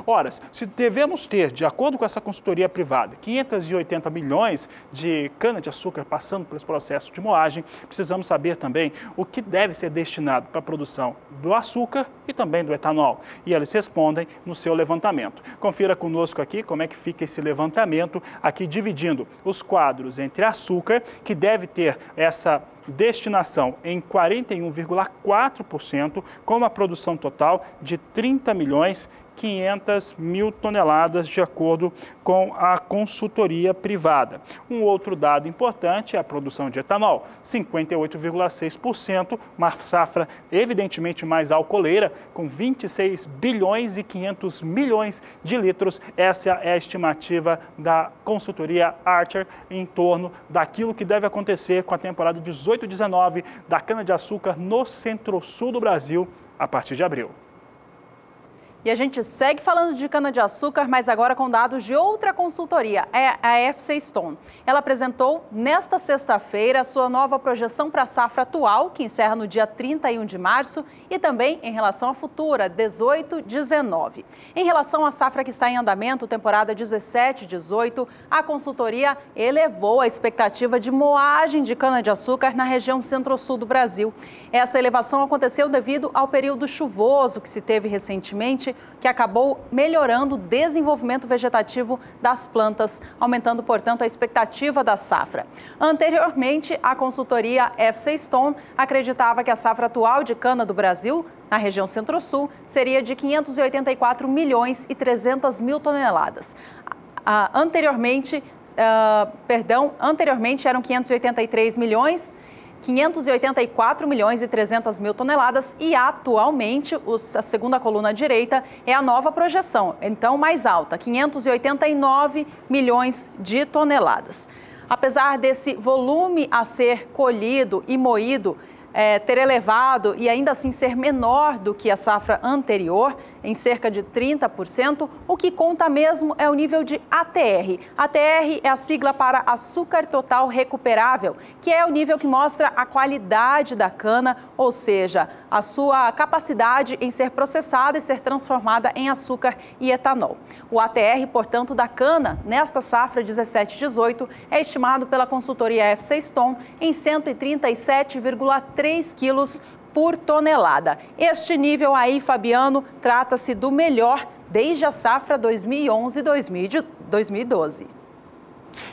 Ora, se devemos ter, de acordo com essa consultoria privada, 580 milhões de cana-de-açúcar passando pelo processo de moagem, precisamos saber também o que deve ser destinado para a produção do açúcar e também do etanol. E eles respondem no seu levantamento. Confira conosco aqui como é que fica esse levantamento, aqui dividindo os quadros entre açúcar, que deve ter essa destinação em 41,4%, com uma produção total de 30 milhões 500 mil toneladas, de acordo com a consultoria privada. Um outro dado importante é a produção de etanol, 58,6%, uma safra evidentemente mais alcooleira, com 26 bilhões e 500 milhões de litros. Essa é a estimativa da consultoria Archer em torno daquilo que deve acontecer com a temporada 18-19 da cana-de-açúcar no centro-sul do Brasil a partir de abril. E a gente segue falando de cana-de-açúcar, mas agora com dados de outra consultoria, a FC Stone. Ela apresentou nesta sexta-feira a sua nova projeção para a safra atual, que encerra no dia 31 de março, e também em relação à futura, 18-19. Em relação à safra que está em andamento, temporada 17-18, a consultoria elevou a expectativa de moagem de cana-de-açúcar na região centro-sul do Brasil. Essa elevação aconteceu devido ao período chuvoso que se teve recentemente, que acabou melhorando o desenvolvimento vegetativo das plantas, aumentando, portanto, a expectativa da safra. Anteriormente, a consultoria FC Stone acreditava que a safra atual de cana do Brasil, na região Centro-Sul, seria de 584 milhões e 300 mil toneladas. Anteriormente eram 584 milhões e 300 mil toneladas e atualmente a segunda coluna direita é a nova projeção, então mais alta, 589 milhões de toneladas. Apesar desse volume a ser colhido e moído ter elevado e ainda assim ser menor do que a safra anterior, em cerca de 30%, o que conta mesmo é o nível de ATR. ATR é a sigla para açúcar total recuperável, que é o nível que mostra a qualidade da cana, ou seja, a sua capacidade em ser processada e ser transformada em açúcar e etanol. O ATR, portanto, da cana, nesta safra 17-18, é estimado pela consultoria FC Stone em 137,3 quilos por tonelada. Este nível aí, Fabiano, trata-se do melhor desde a safra 2011-2012.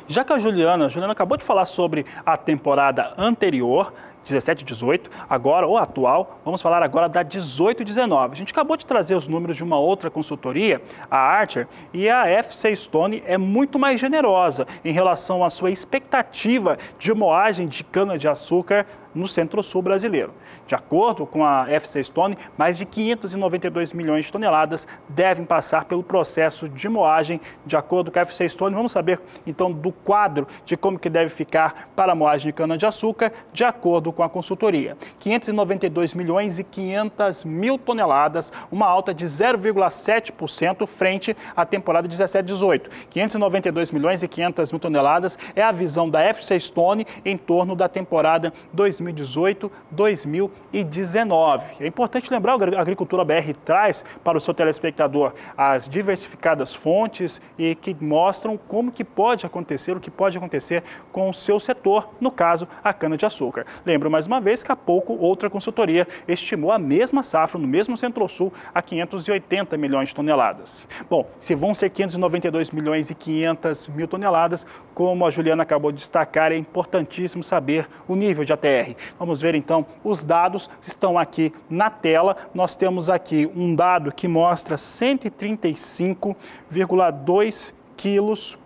Já que a Juliana acabou de falar sobre a temporada anterior, 17-18, agora ou atual, vamos falar agora da 18-19. A gente acabou de trazer os números de uma outra consultoria, a Archer, e a FC Stone é muito mais generosa em relação à sua expectativa de moagem de cana-de-açúcar no centro-sul brasileiro. De acordo com a FC Stone, mais de 592 milhões de toneladas devem passar pelo processo de moagem. De acordo com a FC Stone, vamos saber então do quadro de como que deve ficar para a moagem de cana-de-açúcar, de acordo com a consultoria. 592 milhões e 500 mil toneladas, uma alta de 0,7% frente à temporada 17-18. 592 milhões e 500 mil toneladas é a visão da FC Stone em torno da temporada 2018-2019. É importante lembrar, a Agricultura BR traz para o seu telespectador as diversificadas fontes e que mostram como que pode acontecer, o que pode acontecer com o seu setor, no caso, a cana-de-açúcar. Lembro mais uma vez que há pouco outra consultoria estimou a mesma safra no mesmo Centro-Sul a 580 milhões de toneladas. Bom, se vão ser 592 milhões e 500 mil toneladas, como a Juliana acabou de destacar, é importantíssimo saber o nível de ATR. Vamos ver então os dados, estão aqui na tela. Nós temos aqui um dado que mostra 135,2 quilos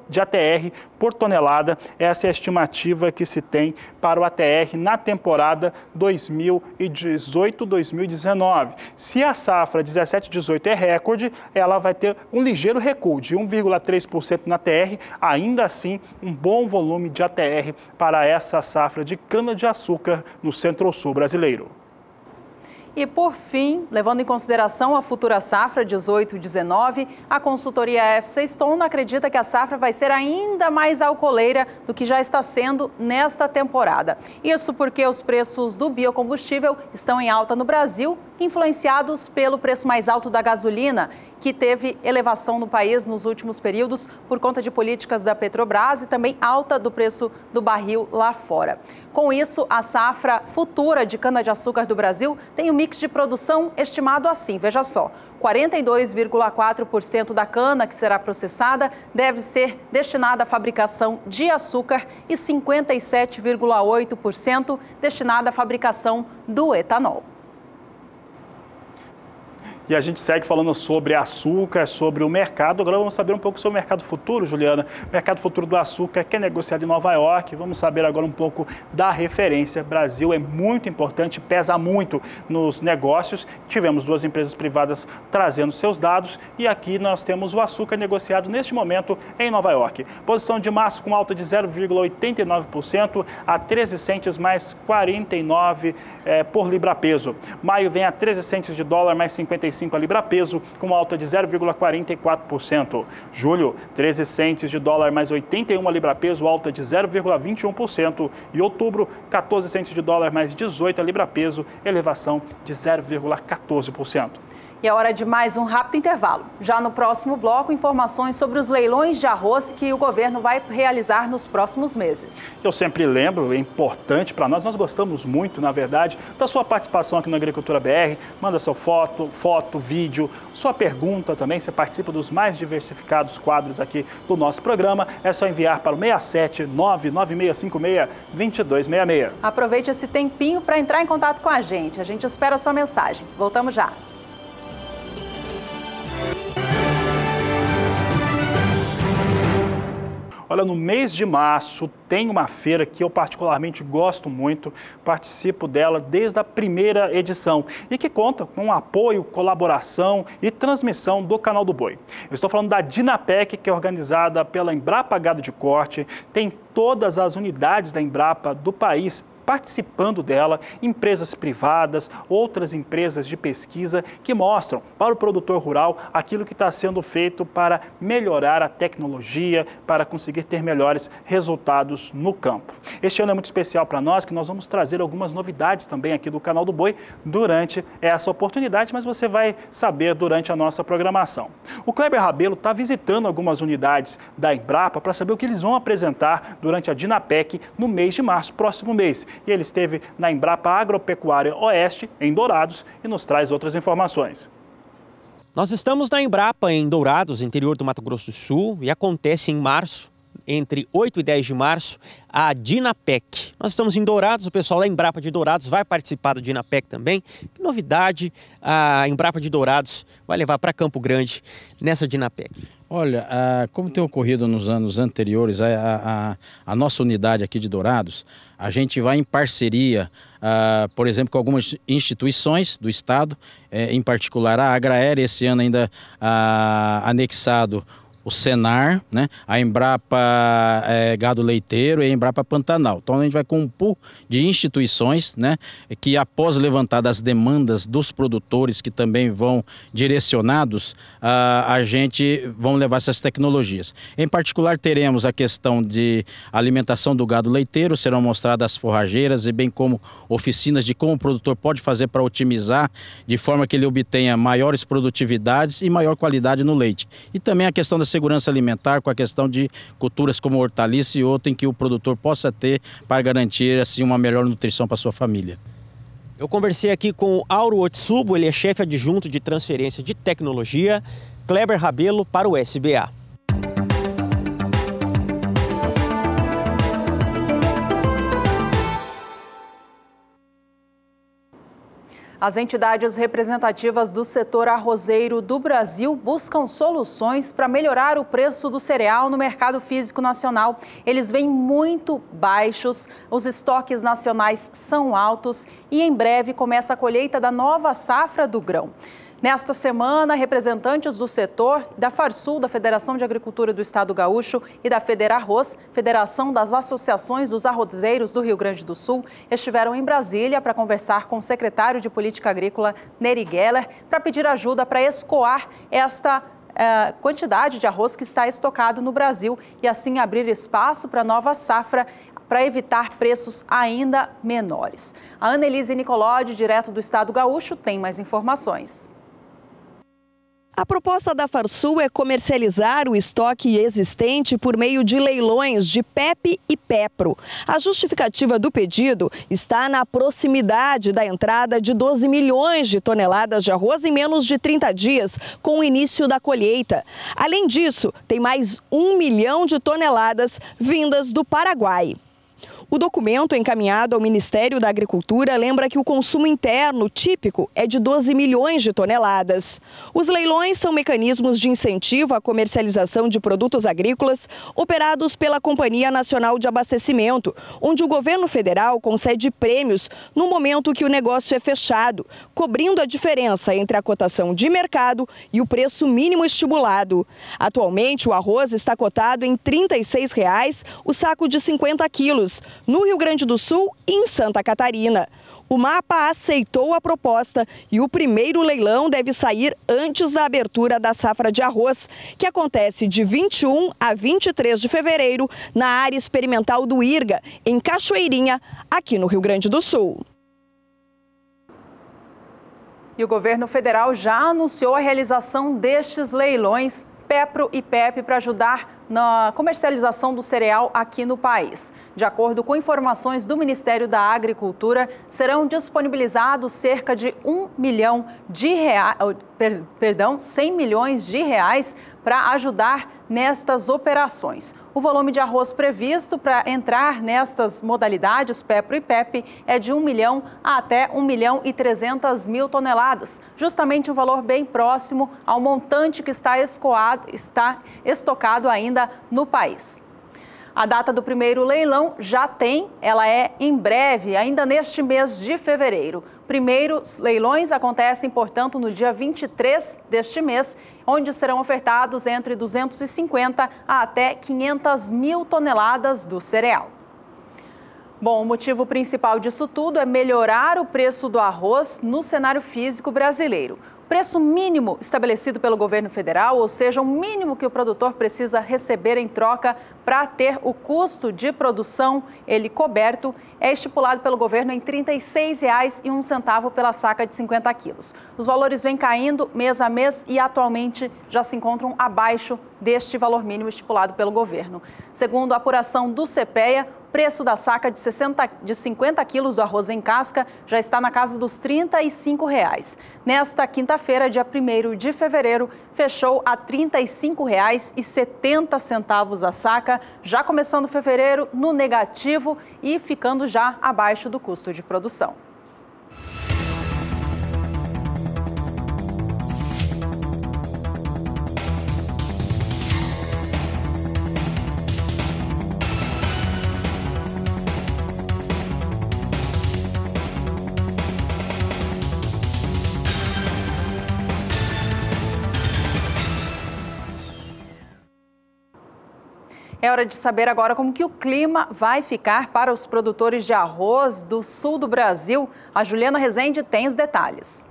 de ATR por tonelada. Essa é a estimativa que se tem para o ATR na temporada 2018-2019. Se a safra 17-18 é recorde, ela vai ter um ligeiro recuo de 1,3% na ATR, ainda assim um bom volume de ATR para essa safra de cana-de-açúcar no centro-sul brasileiro. E, por fim, levando em consideração a futura safra 18-19, a consultoria FC Stone acredita que a safra vai ser ainda mais alcooleira do que já está sendo nesta temporada. Isso porque os preços do biocombustível estão em alta no Brasil, influenciados pelo preço mais alto da gasolina, que teve elevação no país nos últimos períodos por conta de políticas da Petrobras e também alta do preço do barril lá fora. Com isso, a safra futura de cana-de-açúcar do Brasil tem um mix de produção estimado assim, veja só, 42,4% da cana que será processada deve ser destinada à fabricação de açúcar e 57,8% destinada à fabricação do etanol. E a gente segue falando sobre açúcar, sobre o mercado. Agora vamos saber um pouco sobre o mercado futuro, Juliana. Mercado futuro do açúcar que é negociado em Nova York. Vamos saber agora um pouco da referência. Brasil é muito importante, pesa muito nos negócios. Tivemos 2 empresas privadas trazendo seus dados e aqui nós temos o açúcar negociado neste momento em Nova York. Posição de março com alta de 0,89% a 13 centes mais 49 por libra-peso. Maio vem a 13 centes de dólar mais 55 a libra-peso, com alta de 0,44%. Julho, 13 centes de dólar mais 81 a libra-peso, alta de 0,21%. E outubro, 14 centes de dólar mais 18 a libra-peso, elevação de 0,14%. E é hora de mais um rápido intervalo. Já no próximo bloco, informações sobre os leilões de arroz que o governo vai realizar nos próximos meses. Eu sempre lembro, é importante para nós gostamos muito, na verdade, da sua participação aqui no Agricultura BR. Manda sua foto, vídeo, sua pergunta também. Você participa dos mais diversificados quadros aqui do nosso programa. É só enviar para o 67 99656 2266. Aproveite esse tempinho para entrar em contato com a gente. A gente espera a sua mensagem. Voltamos já. Olha, no mês de março tem uma feira que eu particularmente gosto muito, participo dela desde a primeira edição e que conta com apoio, colaboração e transmissão do Canal do Boi. Eu estou falando da Dinapec, que é organizada pela Embrapa Gado de Corte, tem todas as unidades da Embrapa do país participando dela, empresas privadas, outras empresas de pesquisa que mostram para o produtor rural aquilo que está sendo feito para melhorar a tecnologia, para conseguir ter melhores resultados no campo. Este ano é muito especial para nós, que nós vamos trazer algumas novidades também aqui do Canal do Boi durante essa oportunidade, mas você vai saber durante a nossa programação. O Kleber Rabelo está visitando algumas unidades da Embrapa para saber o que eles vão apresentar durante a Dinapec no mês de março, próximo mês. E ele esteve na Embrapa Agropecuária Oeste, em Dourados, e nos traz outras informações. Nós estamos na Embrapa, em Dourados, interior do Mato Grosso do Sul, e acontece em março, entre 8 e 10 de março, a Dinapec. Nós estamos em Dourados, o pessoal da Embrapa de Dourados vai participar da Dinapec também. Que novidade a Embrapa de Dourados vai levar para Campo Grande nessa Dinapec? Olha, como tem ocorrido nos anos anteriores, a nossa unidade aqui de Dourados, a gente vai em parceria, por exemplo, com algumas instituições do Estado, em particular a Agraérea, esse ano ainda anexado o Senar, né? A Embrapa Gado Leiteiro e a Embrapa Pantanal. Então a gente vai com um pool de instituições, né? Que após levantar as demandas dos produtores que também vão direcionados, a gente vão levar essas tecnologias. Em particular teremos a questão de alimentação do gado leiteiro, serão mostradas as forrageiras e bem como oficinas de como o produtor pode fazer para otimizar de forma que ele obtenha maiores produtividades e maior qualidade no leite. E também a questão da segurança alimentar com a questão de culturas como hortaliça e outra em que o produtor possa ter para garantir assim uma melhor nutrição para a sua família. Eu conversei aqui com o Auro Otsubo, ele é chefe adjunto de transferência de tecnologia, Kleber Rabelo para o SBA. As entidades representativas do setor arrozeiro do Brasil buscam soluções para melhorar o preço do cereal no mercado físico nacional. Eles vêm muito baixos, os estoques nacionais são altos e em breve começa a colheita da nova safra do grão. Nesta semana, representantes do setor, da Farsul, da Federação de Agricultura do Estado Gaúcho e da Federarroz, Federação das Associações dos Arrozeiros do Rio Grande do Sul, estiveram em Brasília para conversar com o secretário de Política Agrícola, Neri Geller, para pedir ajuda para escoar esta quantidade de arroz que está estocado no Brasil e assim abrir espaço para a nova safra para evitar preços ainda menores. A Annelise Nicolodi, direto do Estado Gaúcho, tem mais informações. A proposta da Farsul é comercializar o estoque existente por meio de leilões de PEP e PEPRO. A justificativa do pedido está na proximidade da entrada de 12 milhões de toneladas de arroz em menos de 30 dias, com o início da colheita. Além disso, tem mais 1 milhão de toneladas vindas do Paraguai. O documento encaminhado ao Ministério da Agricultura lembra que o consumo interno típico é de 12 milhões de toneladas. Os leilões são mecanismos de incentivo à comercialização de produtos agrícolas operados pela Companhia Nacional de Abastecimento, onde o governo federal concede prêmios no momento que o negócio é fechado, cobrindo a diferença entre a cotação de mercado e o preço mínimo estimulado. Atualmente, o arroz está cotado em R$ 36,00 o saco de 50 quilos, no Rio Grande do Sul e em Santa Catarina. O MAPA aceitou a proposta e o primeiro leilão deve sair antes da abertura da safra de arroz, que acontece de 21 a 23 de fevereiro na área experimental do IRGA, em Cachoeirinha, aqui no Rio Grande do Sul. E o governo federal já anunciou a realização destes leilões PEPRO e PEP para ajudar na comercialização do cereal aqui no país. De acordo com informações do Ministério da Agricultura, serão disponibilizados cerca de 100 milhões de reais para ajudar nestas operações. O volume de arroz previsto para entrar nestas modalidades PEPRO e PEP é de 1 milhão a até 1.300.000 toneladas, justamente um valor bem próximo ao montante que está estocado ainda no país. A data do primeiro leilão ela é em breve, ainda neste mês de fevereiro. Primeiros leilões acontecem, portanto, no dia 23 deste mês, onde serão ofertados entre 250 a até 500.000 toneladas do cereal. Bom, o motivo principal disso tudo é melhorar o preço do arroz no cenário físico brasileiro. O preço mínimo estabelecido pelo governo federal, ou seja, o mínimo que o produtor precisa receber em troca para ter o custo de produção ele coberto, é estipulado pelo governo em R$ 36,01 pela saca de 50 quilos. Os valores vêm caindo mês a mês e atualmente já se encontram abaixo deste valor mínimo estipulado pelo governo. Segundo a apuração do CPEA, o preço da saca de 50 quilos do arroz em casca já está na casa dos R$ 35,00. Nesta quinta-feira, dia 1º de fevereiro, fechou a R$ 35,70 a saca, já começando fevereiro no negativo e ficando já abaixo do custo de produção. É hora de saber agora como que o clima vai ficar para os produtores de arroz do sul do Brasil. A Juliana Rezende tem os detalhes.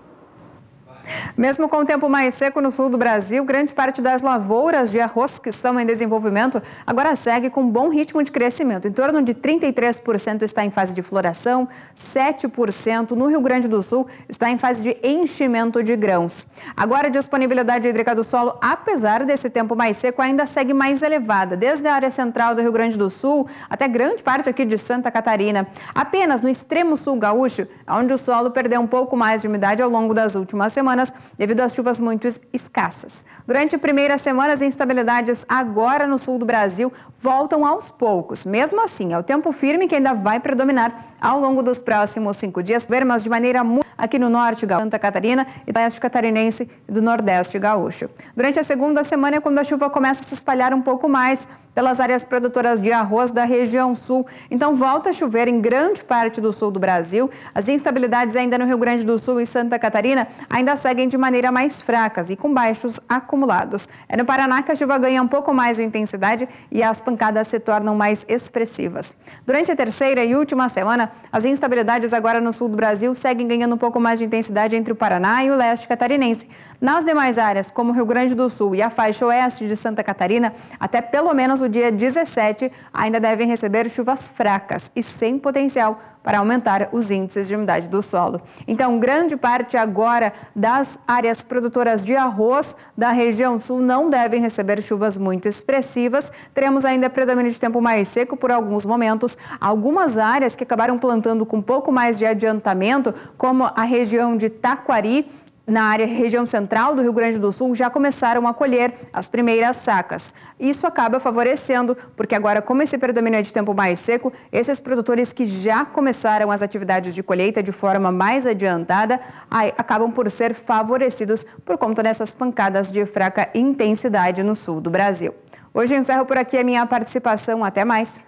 Mesmo com o tempo mais seco no sul do Brasil, grande parte das lavouras de arroz que estão em desenvolvimento agora segue com bom ritmo de crescimento. Em torno de 33% está em fase de floração, 7% no Rio Grande do Sul está em fase de enchimento de grãos. Agora a disponibilidade hídrica do solo, apesar desse tempo mais seco, ainda segue mais elevada, desde a área central do Rio Grande do Sul até grande parte aqui de Santa Catarina. Apenas no extremo sul gaúcho, onde o solo perdeu um pouco mais de umidade ao longo das últimas semanas, devido às chuvas muito escassas. Durante a primeira semana, as instabilidades agora no sul do Brasil voltam aos poucos. Mesmo assim, é o tempo firme que ainda vai predominar ao longo dos próximos 5 dias, mas de maneira muito aqui no norte gaúcho, Santa Catarina e do oeste catarinense e do nordeste gaúcho. Durante a segunda semana é quando a chuva começa a se espalhar um pouco mais pelas áreas produtoras de arroz da região sul. Então volta a chover em grande parte do sul do Brasil. As instabilidades ainda no Rio Grande do Sul e Santa Catarina ainda seguem de maneira mais fracas e com baixos acumulados. É no Paraná que a chuva ganha um pouco mais de intensidade e as pancadas se tornam mais expressivas. Durante a terceira e última semana, as instabilidades agora no sul do Brasil seguem ganhando um pouco mais de intensidade entre o Paraná e o leste catarinense. Nas demais áreas, como o Rio Grande do Sul e a faixa oeste de Santa Catarina, até pelo menos o dia 17, ainda devem receber chuvas fracas e sem potencial para aumentar os índices de umidade do solo. Então, grande parte agora das áreas produtoras de arroz da região sul não devem receber chuvas muito expressivas. Teremos ainda predomínio de tempo mais seco por alguns momentos. Algumas áreas que acabaram plantando com um pouco mais de adiantamento, como a região de Taquari, na região central do Rio Grande do Sul já começaram a colher as primeiras sacas. Isso acaba favorecendo, porque agora, como esse predomínio é de tempo mais seco, esses produtores que já começaram as atividades de colheita de forma mais adiantada, acabam por ser favorecidos por conta dessas pancadas de fraca intensidade no sul do Brasil. Hoje eu encerro por aqui a minha participação. Até mais!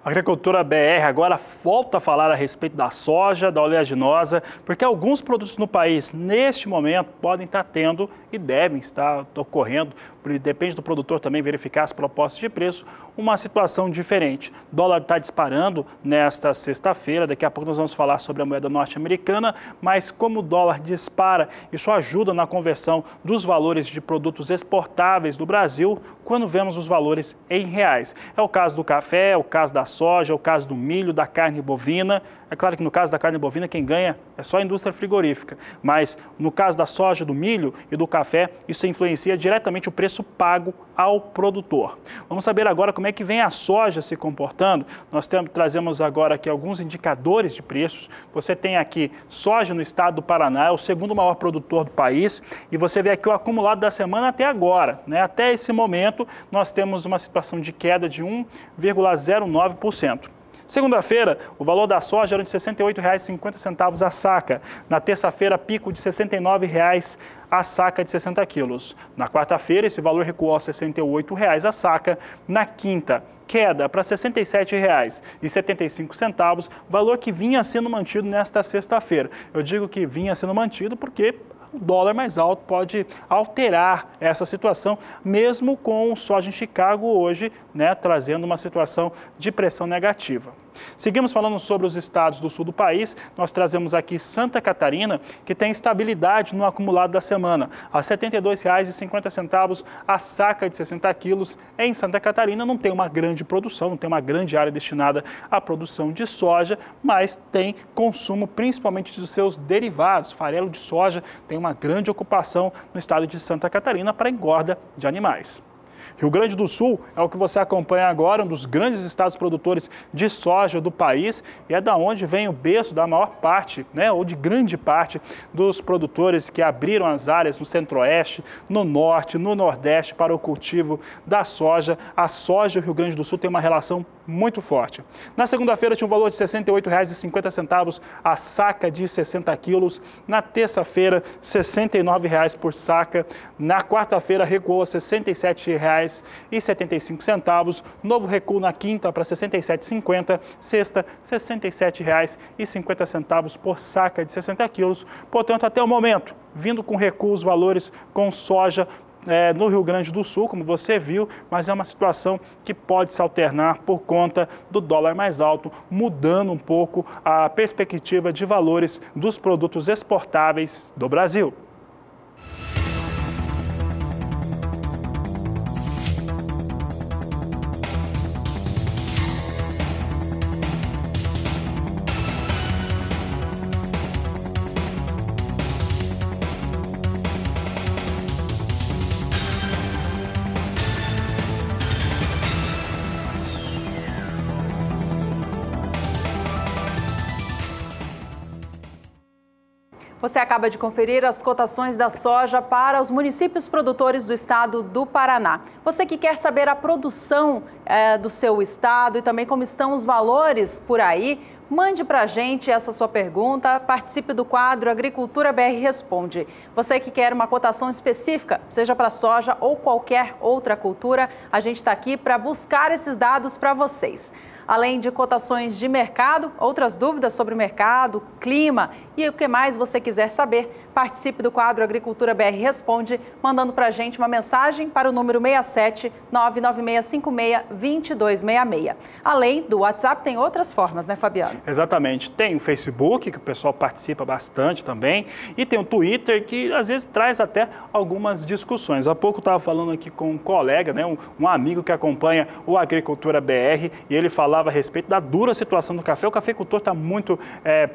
A Agricultura BR agora volta a falar a respeito da soja, da oleaginosa, porque alguns produtos no país, neste momento, podem estar tendo e devem estar ocorrendo, depende do produtor também verificar as propostas de preço, uma situação diferente. O dólar está disparando nesta sexta-feira, daqui a pouco nós vamos falar sobre a moeda norte-americana, mas como o dólar dispara, isso ajuda na conversão dos valores de produtos exportáveis do Brasil, quando vemos os valores em reais. É o caso do café, é o caso da soja, é o caso do milho, da carne bovina. É claro que no caso da carne bovina quem ganha é só a indústria frigorífica, mas no caso da soja, do milho e do café, isso influencia diretamente o preço pago ao produtor. Vamos saber agora como é que vem a soja se comportando. Nós trazemos agora aqui alguns indicadores de preços. Você tem aqui soja no estado do Paraná, é o segundo maior produtor do país, e você vê aqui o acumulado da semana até agora, né? Até esse momento, nós temos uma situação de queda de 1,09%. Segunda-feira, o valor da soja era de R$ 68,50 a saca. Na terça-feira, pico de R$ 69,00 a saca de 60 quilos. Na quarta-feira, esse valor recuou a R$ 68,00 a saca. Na quinta, queda para R$ 67,75, valor que vinha sendo mantido nesta sexta-feira. Eu digo que vinha sendo mantido porque o dólar mais alto pode alterar essa situação, mesmo com o soja em Chicago hoje, né, trazendo uma situação de pressão negativa. Seguimos falando sobre os estados do sul do país. Nós trazemos aqui Santa Catarina, que tem estabilidade no acumulado da semana, a R$ 72,50 a saca de 60 quilos. Em Santa Catarina não tem uma grande produção, não tem uma grande área destinada à produção de soja, mas tem consumo principalmente dos seus derivados. Farelo de soja tem uma grande ocupação no estado de Santa Catarina para engorda de animais. Rio Grande do Sul é o que você acompanha agora, um dos grandes estados produtores de soja do país, e é da onde vem o berço da maior parte, né, ou de grande parte dos produtores que abriram as áreas no centro-oeste, no norte, no nordeste para o cultivo da soja. A soja e o Rio Grande do Sul tem uma relação muito forte. Na segunda-feira tinha um valor de R$ 68,50 a saca de 60 quilos. Na terça-feira, R$ 69,00 por saca. Na quarta-feira recuou a R$ 67,75. Novo recuo na quinta para R$ 67,50. Sexta, R$ 67,50 por saca de 60 quilos. Portanto, até o momento, vindo com recuo os valores com soja no Rio Grande do Sul, como você viu, mas é uma situação que pode se alternar por conta do dólar mais alto, mudando um pouco a perspectiva de valores dos produtos exportáveis do Brasil. Você acaba de conferir as cotações da soja para os municípios produtores do estado do Paraná. Você que quer saber a produção do seu estado e também como estão os valores por aí, mande para a gente essa sua pergunta, participe do quadro Agricultura BR Responde. Você que quer uma cotação específica, seja para soja ou qualquer outra cultura, a gente está aqui para buscar esses dados para vocês. Além de cotações de mercado, outras dúvidas sobre o mercado, clima e o que mais você quiser saber, participe do quadro Agricultura BR Responde, mandando para a gente uma mensagem para o número 67 99656 2266. Além do WhatsApp, tem outras formas, né, Fabiano? Exatamente. Tem o Facebook, que o pessoal participa bastante também, e tem o Twitter, que às vezes traz até algumas discussões. Há pouco eu estava falando aqui com um colega, né, um amigo que acompanha o Agricultura BR, e ele falava falava a respeito da dura situação do café. O cafeicultor está muito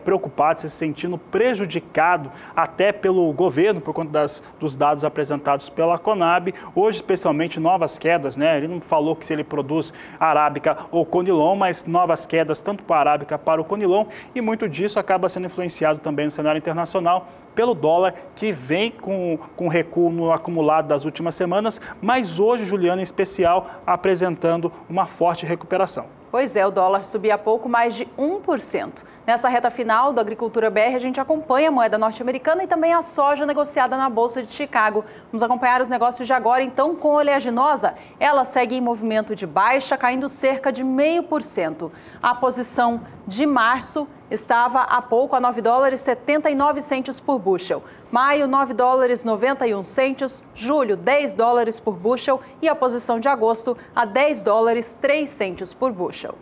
preocupado, se sentindo prejudicado até pelo governo, por conta dos dados apresentados pela Conab. Hoje, especialmente, novas quedas, né? Ele não falou que se ele produz arábica ou conilon, mas novas quedas tanto para a arábica para o conilon, e muito disso acaba sendo influenciado também no cenário internacional pelo dólar, que vem com recuo no acumulado das últimas semanas, mas hoje, Juliana, em especial, apresentando uma forte recuperação. Pois é, o dólar subia pouco mais de 1%. Nessa reta final do Agricultura BR, a gente acompanha a moeda norte-americana e também a soja negociada na Bolsa de Chicago. Vamos acompanhar os negócios de agora, então, com a oleaginosa. Ela segue em movimento de baixa, caindo cerca de 0,5%. A posição de março estava há pouco a $9,79 por bushel. Maio, $9,91. Julho, $10 por bushel. E a posição de agosto a $10,03 por bushel.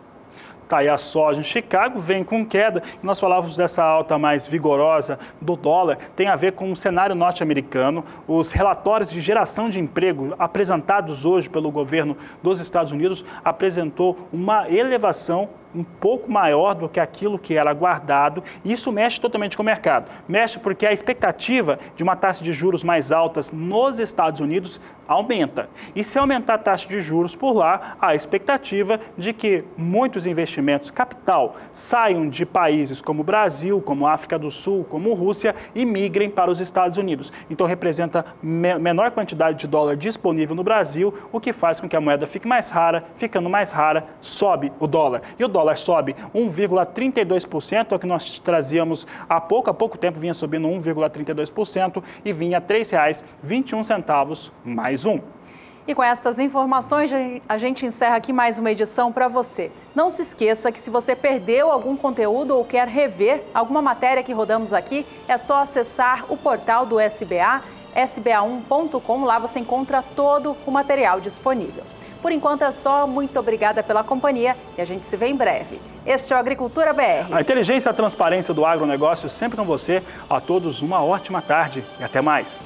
Tá, e a soja em Chicago vem com queda. Nós falávamos dessa alta mais vigorosa do dólar, tem a ver com o cenário norte-americano. Os relatórios de geração de emprego apresentados hoje pelo governo dos Estados Unidos apresentou uma elevação um pouco maior do que aquilo que era aguardado, e isso mexe totalmente com o mercado. Mexe porque a expectativa de uma taxa de juros mais altas nos Estados Unidos aumenta. E se aumentar a taxa de juros por lá, há a expectativa de que muitos investimentos capital saiam de países como Brasil, como África do Sul, como Rússia e migrem para os Estados Unidos. Então representa menor quantidade de dólar disponível no Brasil, o que faz com que a moeda fique mais rara. Ficando mais rara, sobe o dólar. E o dólar sobe 1,32%, é o que nós trazíamos há pouco tempo, vinha subindo 1,32% e vinha R$ 3,21 mais um. E com estas informações, a gente encerra aqui mais uma edição para você. Não se esqueça que se você perdeu algum conteúdo ou quer rever alguma matéria que rodamos aqui, é só acessar o portal do SBA, sba1.com, lá você encontra todo o material disponível. Por enquanto é só, muito obrigada pela companhia e a gente se vê em breve. Este é o Agricultura BR. A inteligência e a transparência do agronegócio sempre com você. A todos uma ótima tarde e até mais.